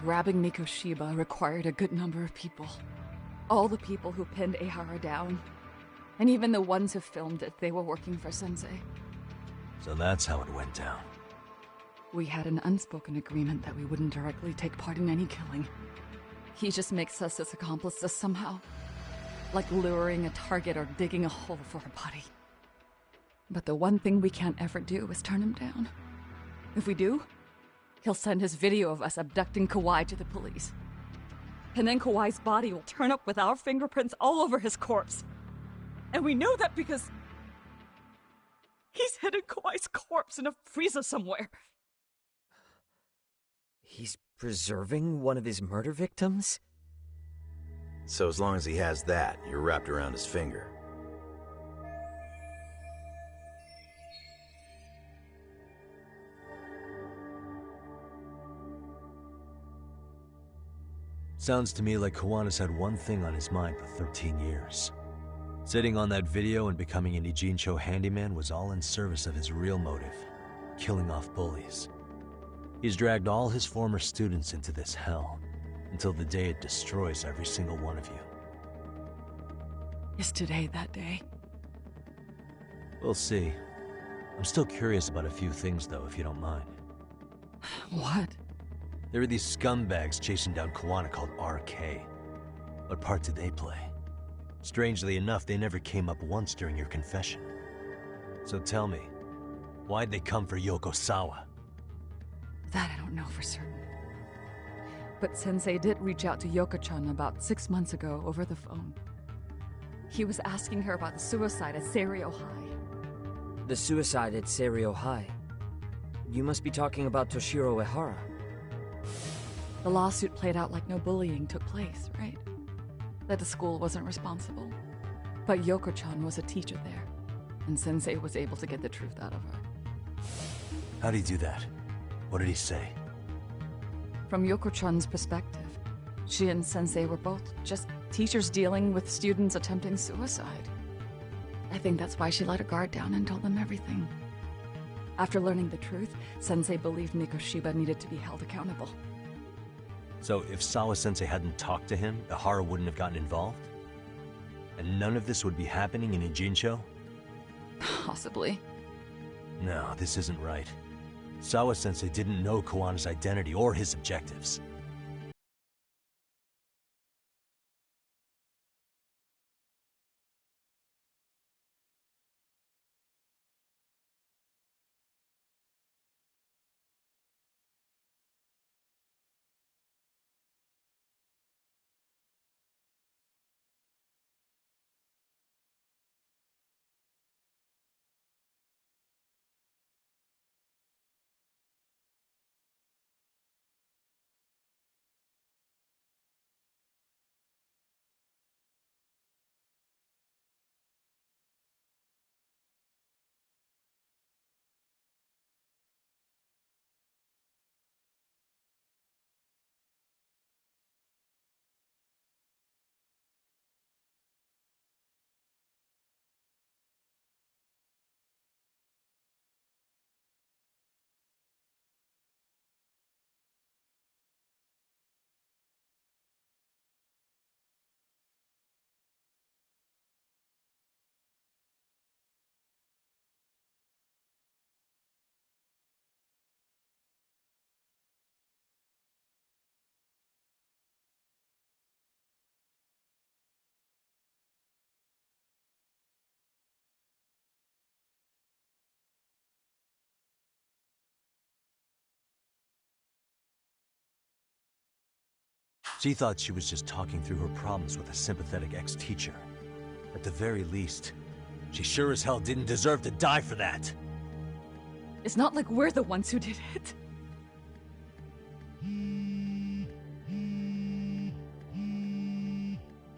Grabbing Mikoshiba required a good number of people. All the people who pinned Ihara down. And even the ones who filmed it, they were working for Sensei. So that's how it went down. We had an unspoken agreement that we wouldn't directly take part in any killing. He just makes us his accomplices somehow. Like luring a target or digging a hole for a body. But the one thing we can't ever do is turn him down. If we do, he'll send his video of us abducting Kawhi to the police. And then Kawhi's body will turn up with our fingerprints all over his corpse. And we know that because he's hidden Kawhi's corpse in a freezer somewhere. He's preserving one of his murder victims? So as long as he has that, you're wrapped around his finger. Sounds to me like Kawana's had one thing on his mind for 13 years. Sitting on that video and becoming an Ijincho handyman was all in service of his real motive, killing off bullies. He's dragged all his former students into this hell, until the day it destroys every single one of you. Is today that day? We'll see. I'm still curious about a few things though, if you don't mind. What? There are these scumbags chasing down Kawana called RK. What part did they play? Strangely enough, they never came up once during your confession. So tell me, why'd they come for Yokosawa? That I don't know for certain. But Sensei did reach out to Yoko-chan about 6 months ago over the phone. He was asking her about the suicide at Seiryo High. The suicide at Seiryo High? You must be talking about Toshiro Ehara. The lawsuit played out like no bullying took place, right? That the school wasn't responsible. But Yoko-chan was a teacher there, and Sensei was able to get the truth out of her. How'd he do that? What did he say? From Yoko-chan's perspective, she and Sensei were both just teachers dealing with students attempting suicide. I think that's why she let her guard down and told them everything. After learning the truth, Sensei believed Mikoshiba needed to be held accountable. So if Sawa-sensei hadn't talked to him, Ehara wouldn't have gotten involved? And none of this would be happening in Ijincho? Possibly. No, this isn't right. Sawa-sensei didn't know Kawana's identity or his objectives. She thought she was just talking through her problems with a sympathetic ex-teacher. At the very least, she sure as hell didn't deserve to die for that. It's not like we're the ones who did it.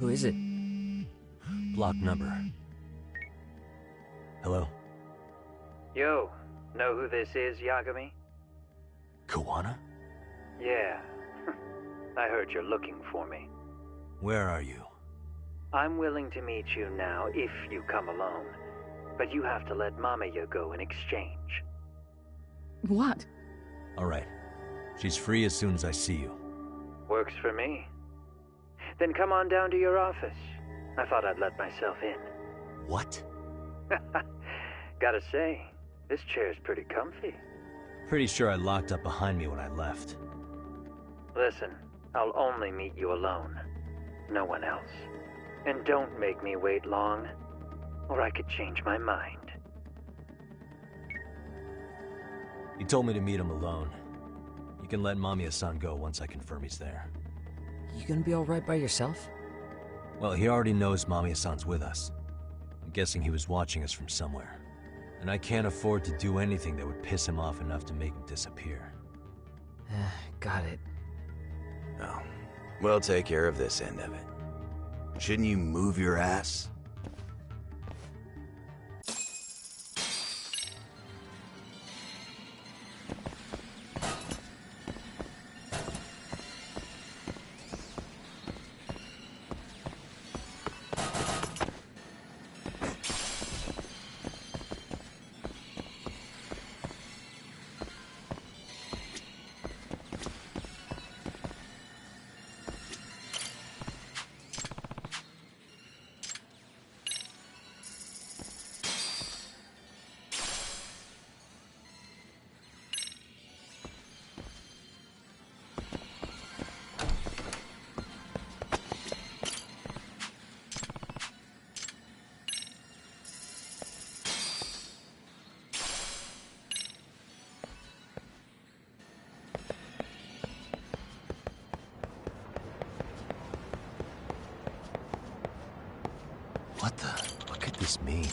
Who is it? Block number. Hello? Yo, know who this is, Yagami? Kawana? Yeah. I heard you're looking for me. Where are you? I'm willing to meet you now if you come alone. But you have to let Mamiya go in exchange. What? Alright. She's free as soon as I see you. Works for me. Then come on down to your office. I thought I'd let myself in. What? Gotta say, this chair's pretty comfy. Pretty sure I locked up behind me when I left. Listen, I'll only meet you alone. No one else. And don't make me wait long, or I could change my mind. He told me to meet him alone. You can let Mamiya-san go once I confirm he's there. You gonna be alright by yourself? Well, he already knows Mamiya-san's with us. I'm guessing he was watching us from somewhere. And I can't afford to do anything that would piss him off enough to make him disappear. Got it. Oh, we'll take care of this end of it. Shouldn't you move your ass? What could this mean?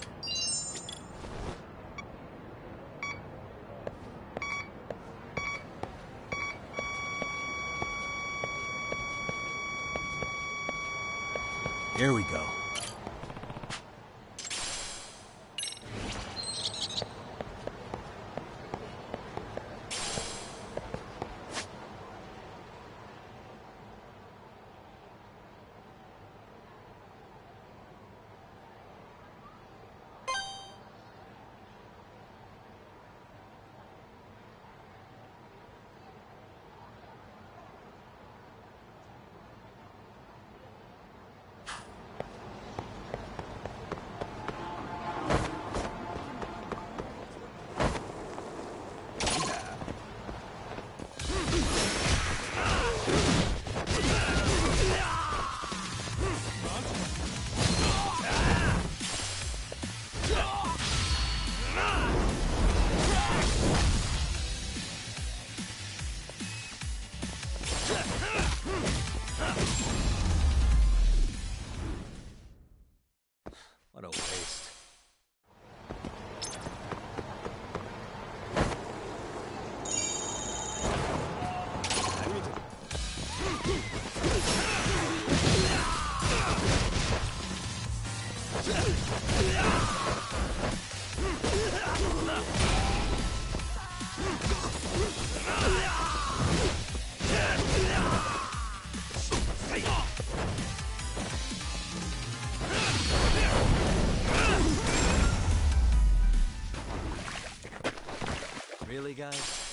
Here we go. What a waste. Really, guys?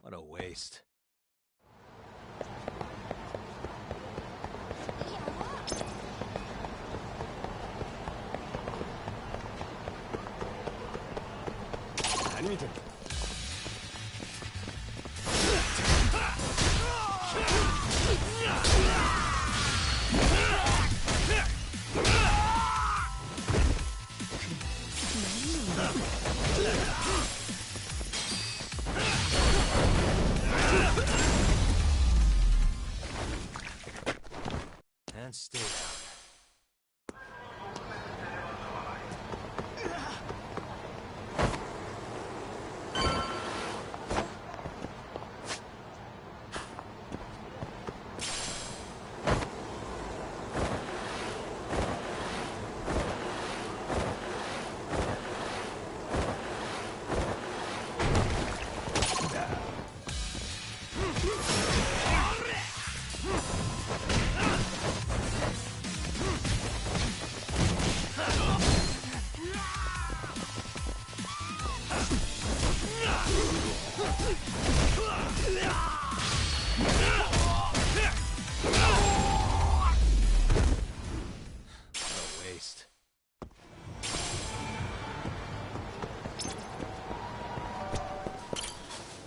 What a waste.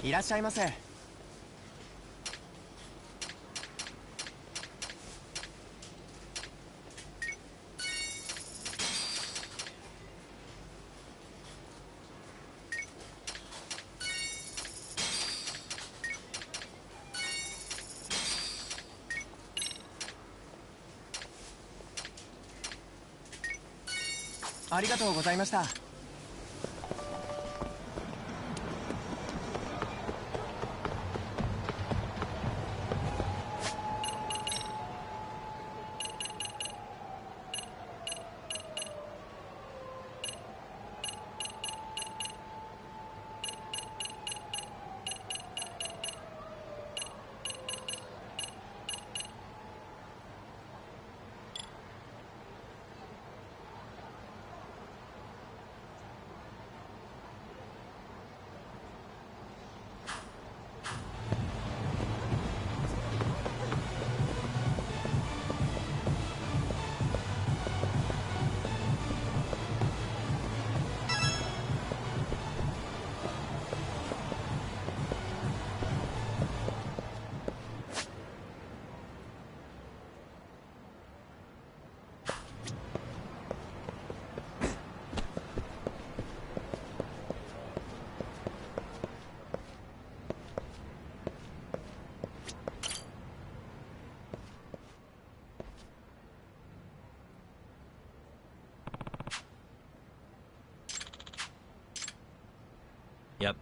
いらっしゃいませ。ありがとうございました。Yep.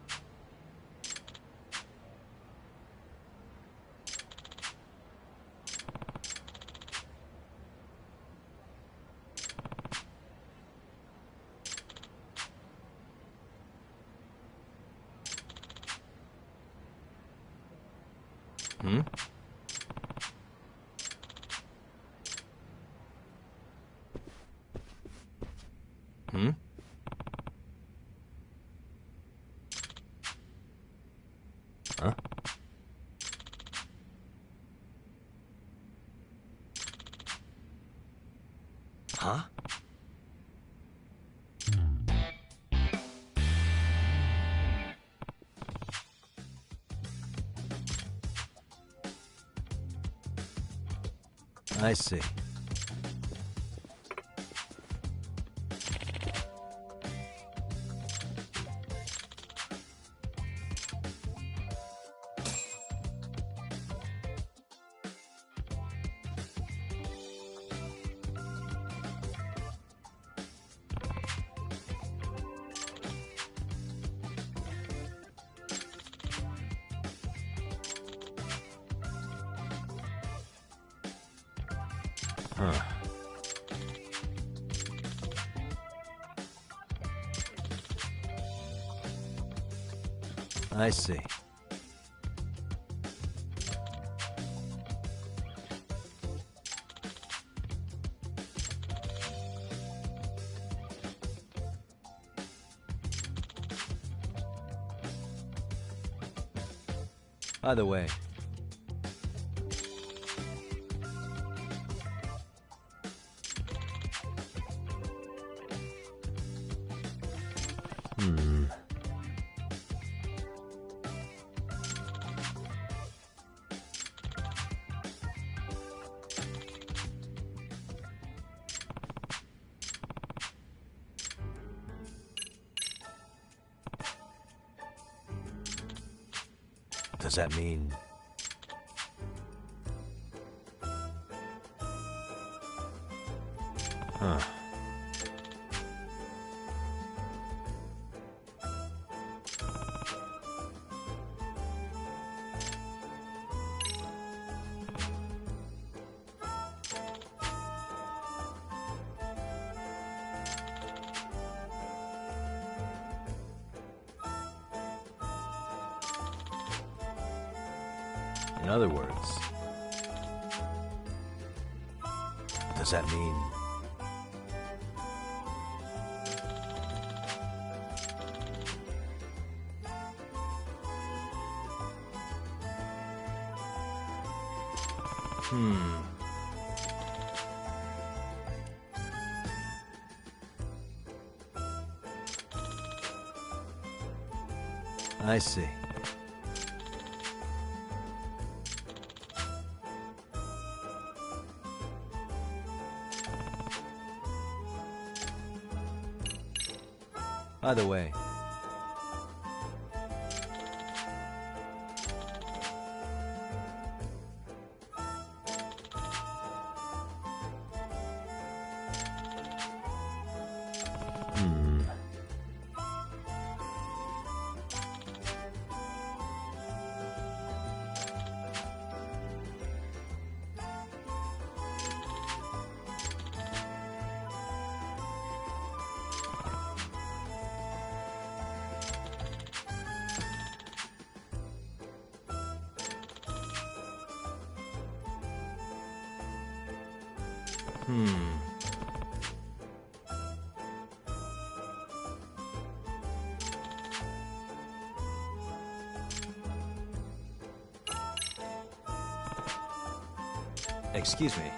Hmm? Hmm? Huh? Huh? I see. Huh. I see. By the way, does that mean... Huh. In other words, does that mean... I see. By the way, excuse me.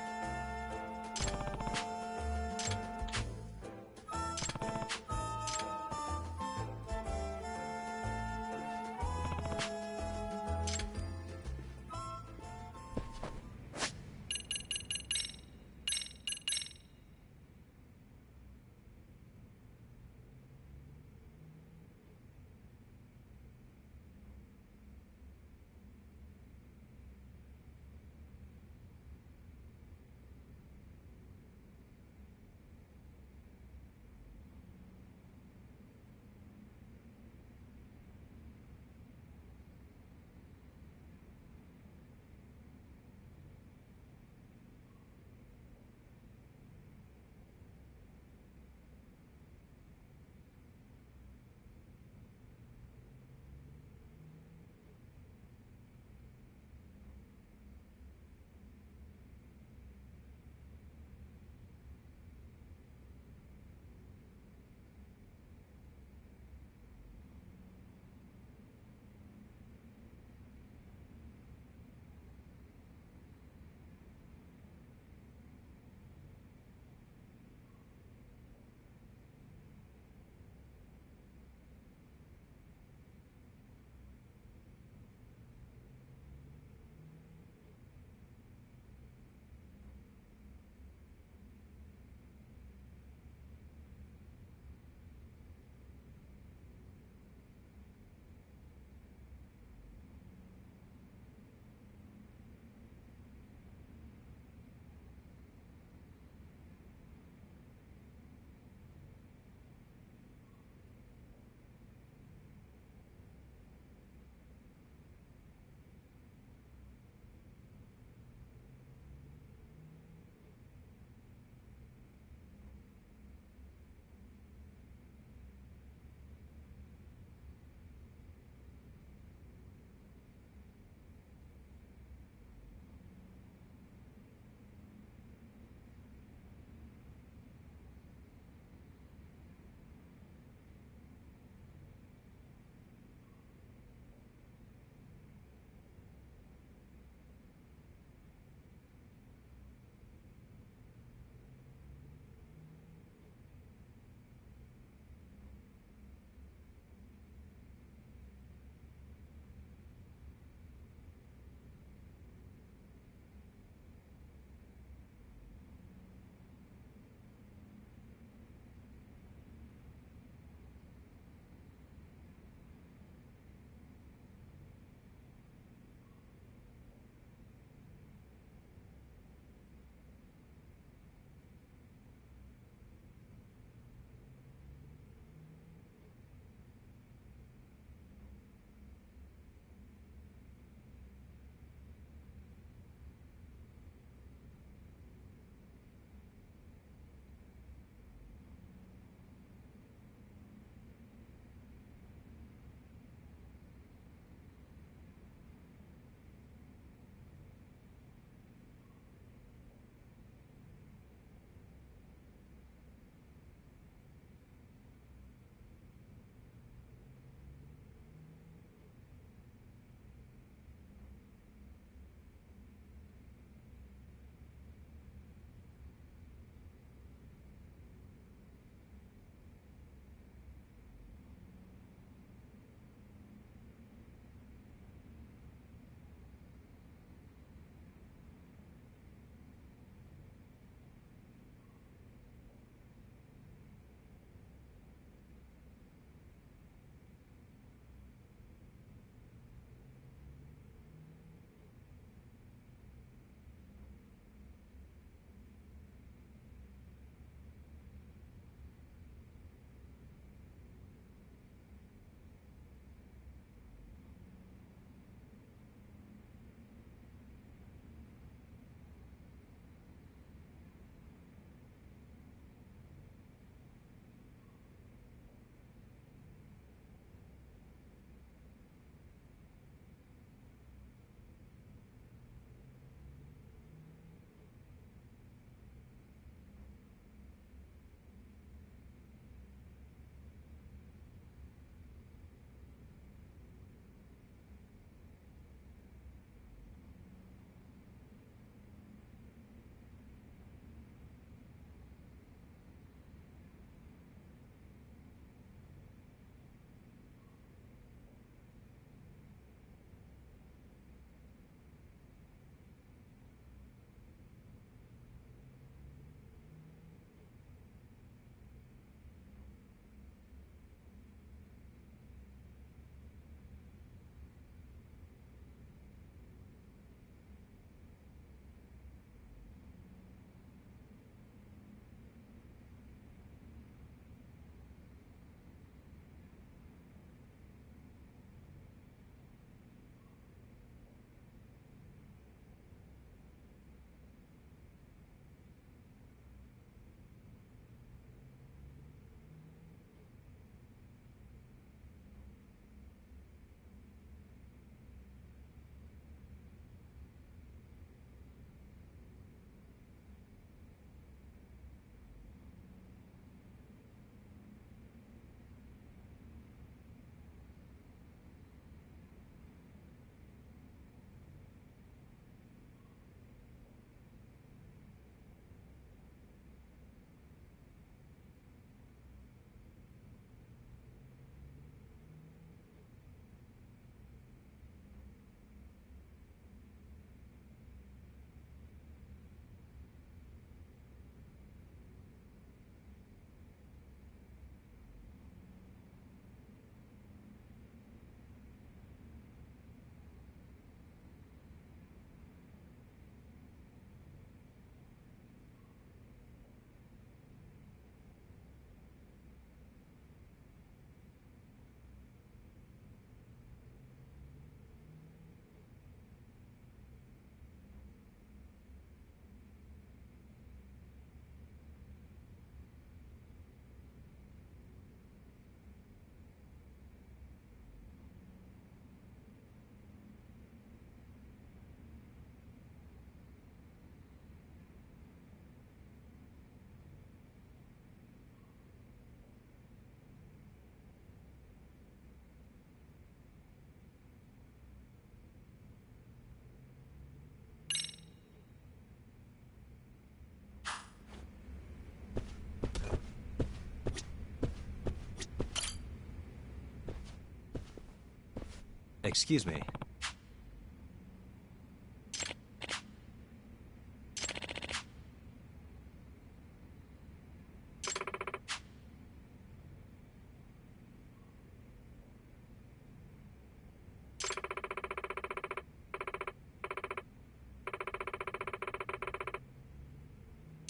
Excuse me.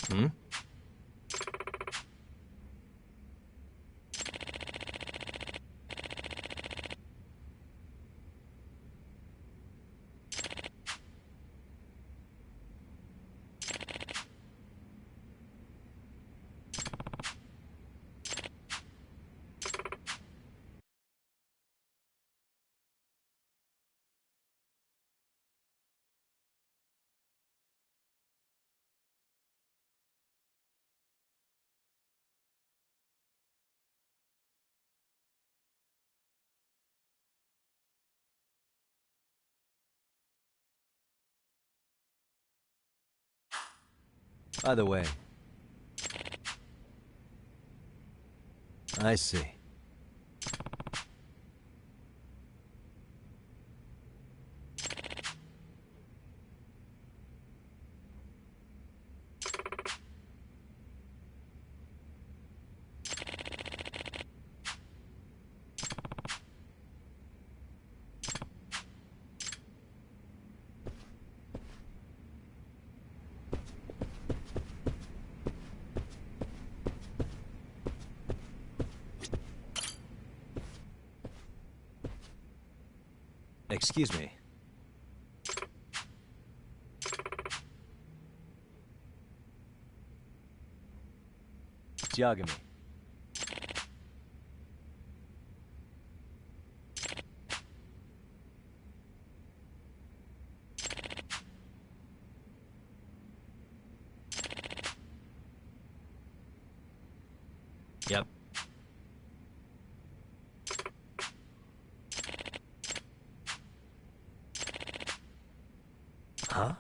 Hmm? By the way. I see. Excuse me. Yagami. Yep. Huh?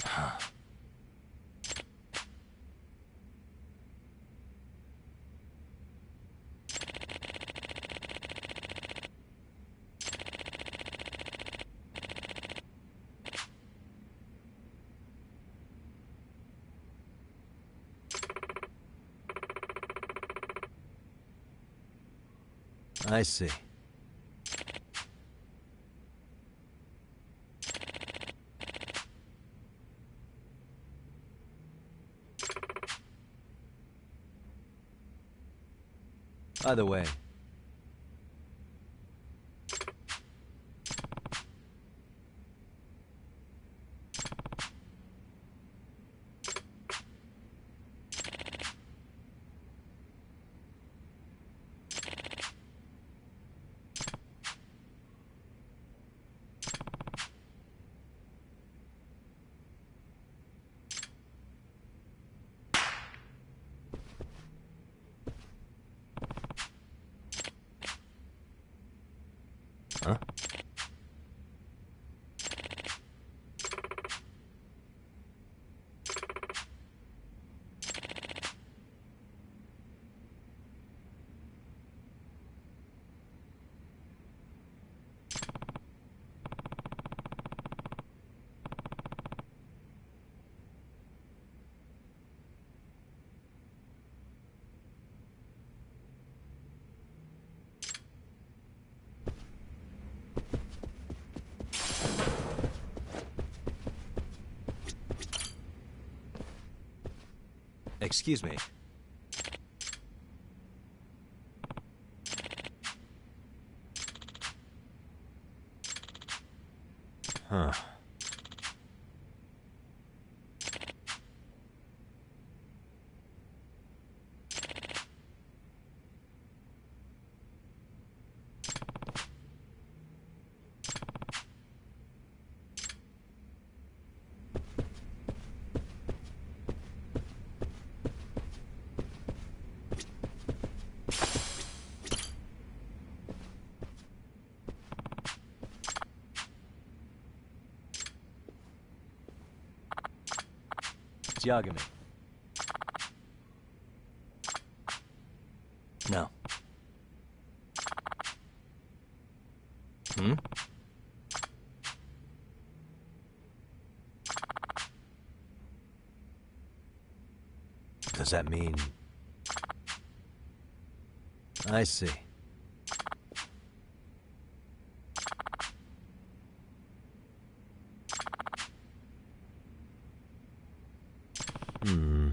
Huh. I see. By the way. Huh? Excuse me. Huh. Yagami. No. Hmm? Does that mean... I see. Hmm.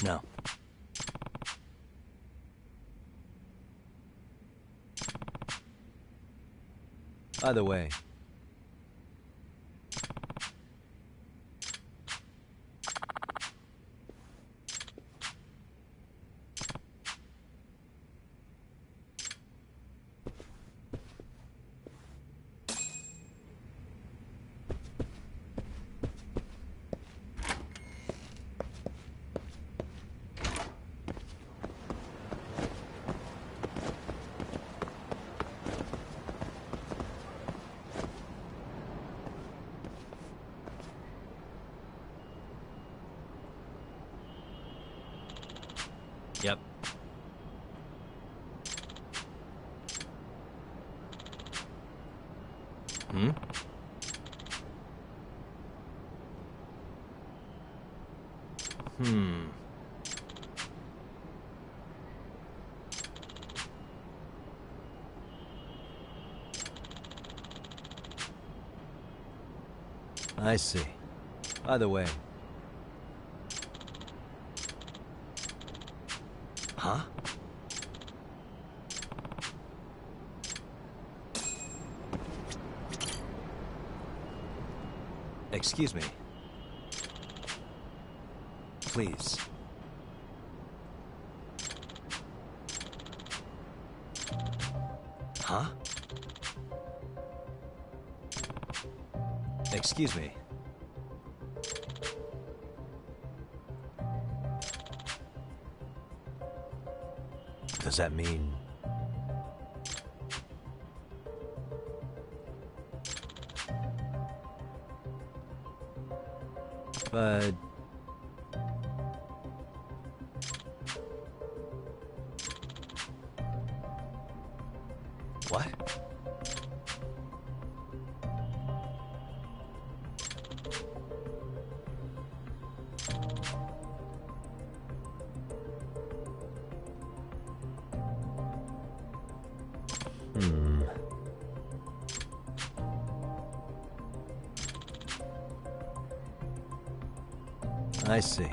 No. Either way. Yep. Hmm? Hmm. I see. Either way. Huh? Excuse me. Please. Huh? Excuse me. Does that mean... But... What? Hmm. I see.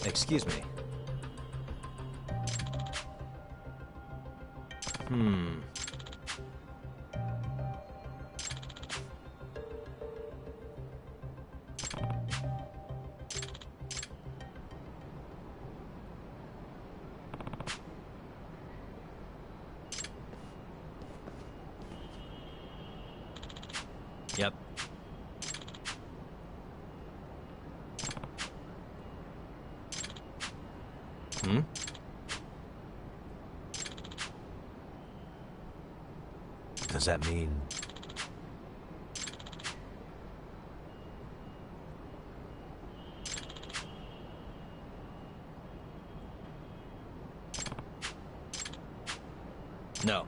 Excuse me. Hmm. Yep. Hmm? Does that mean... No.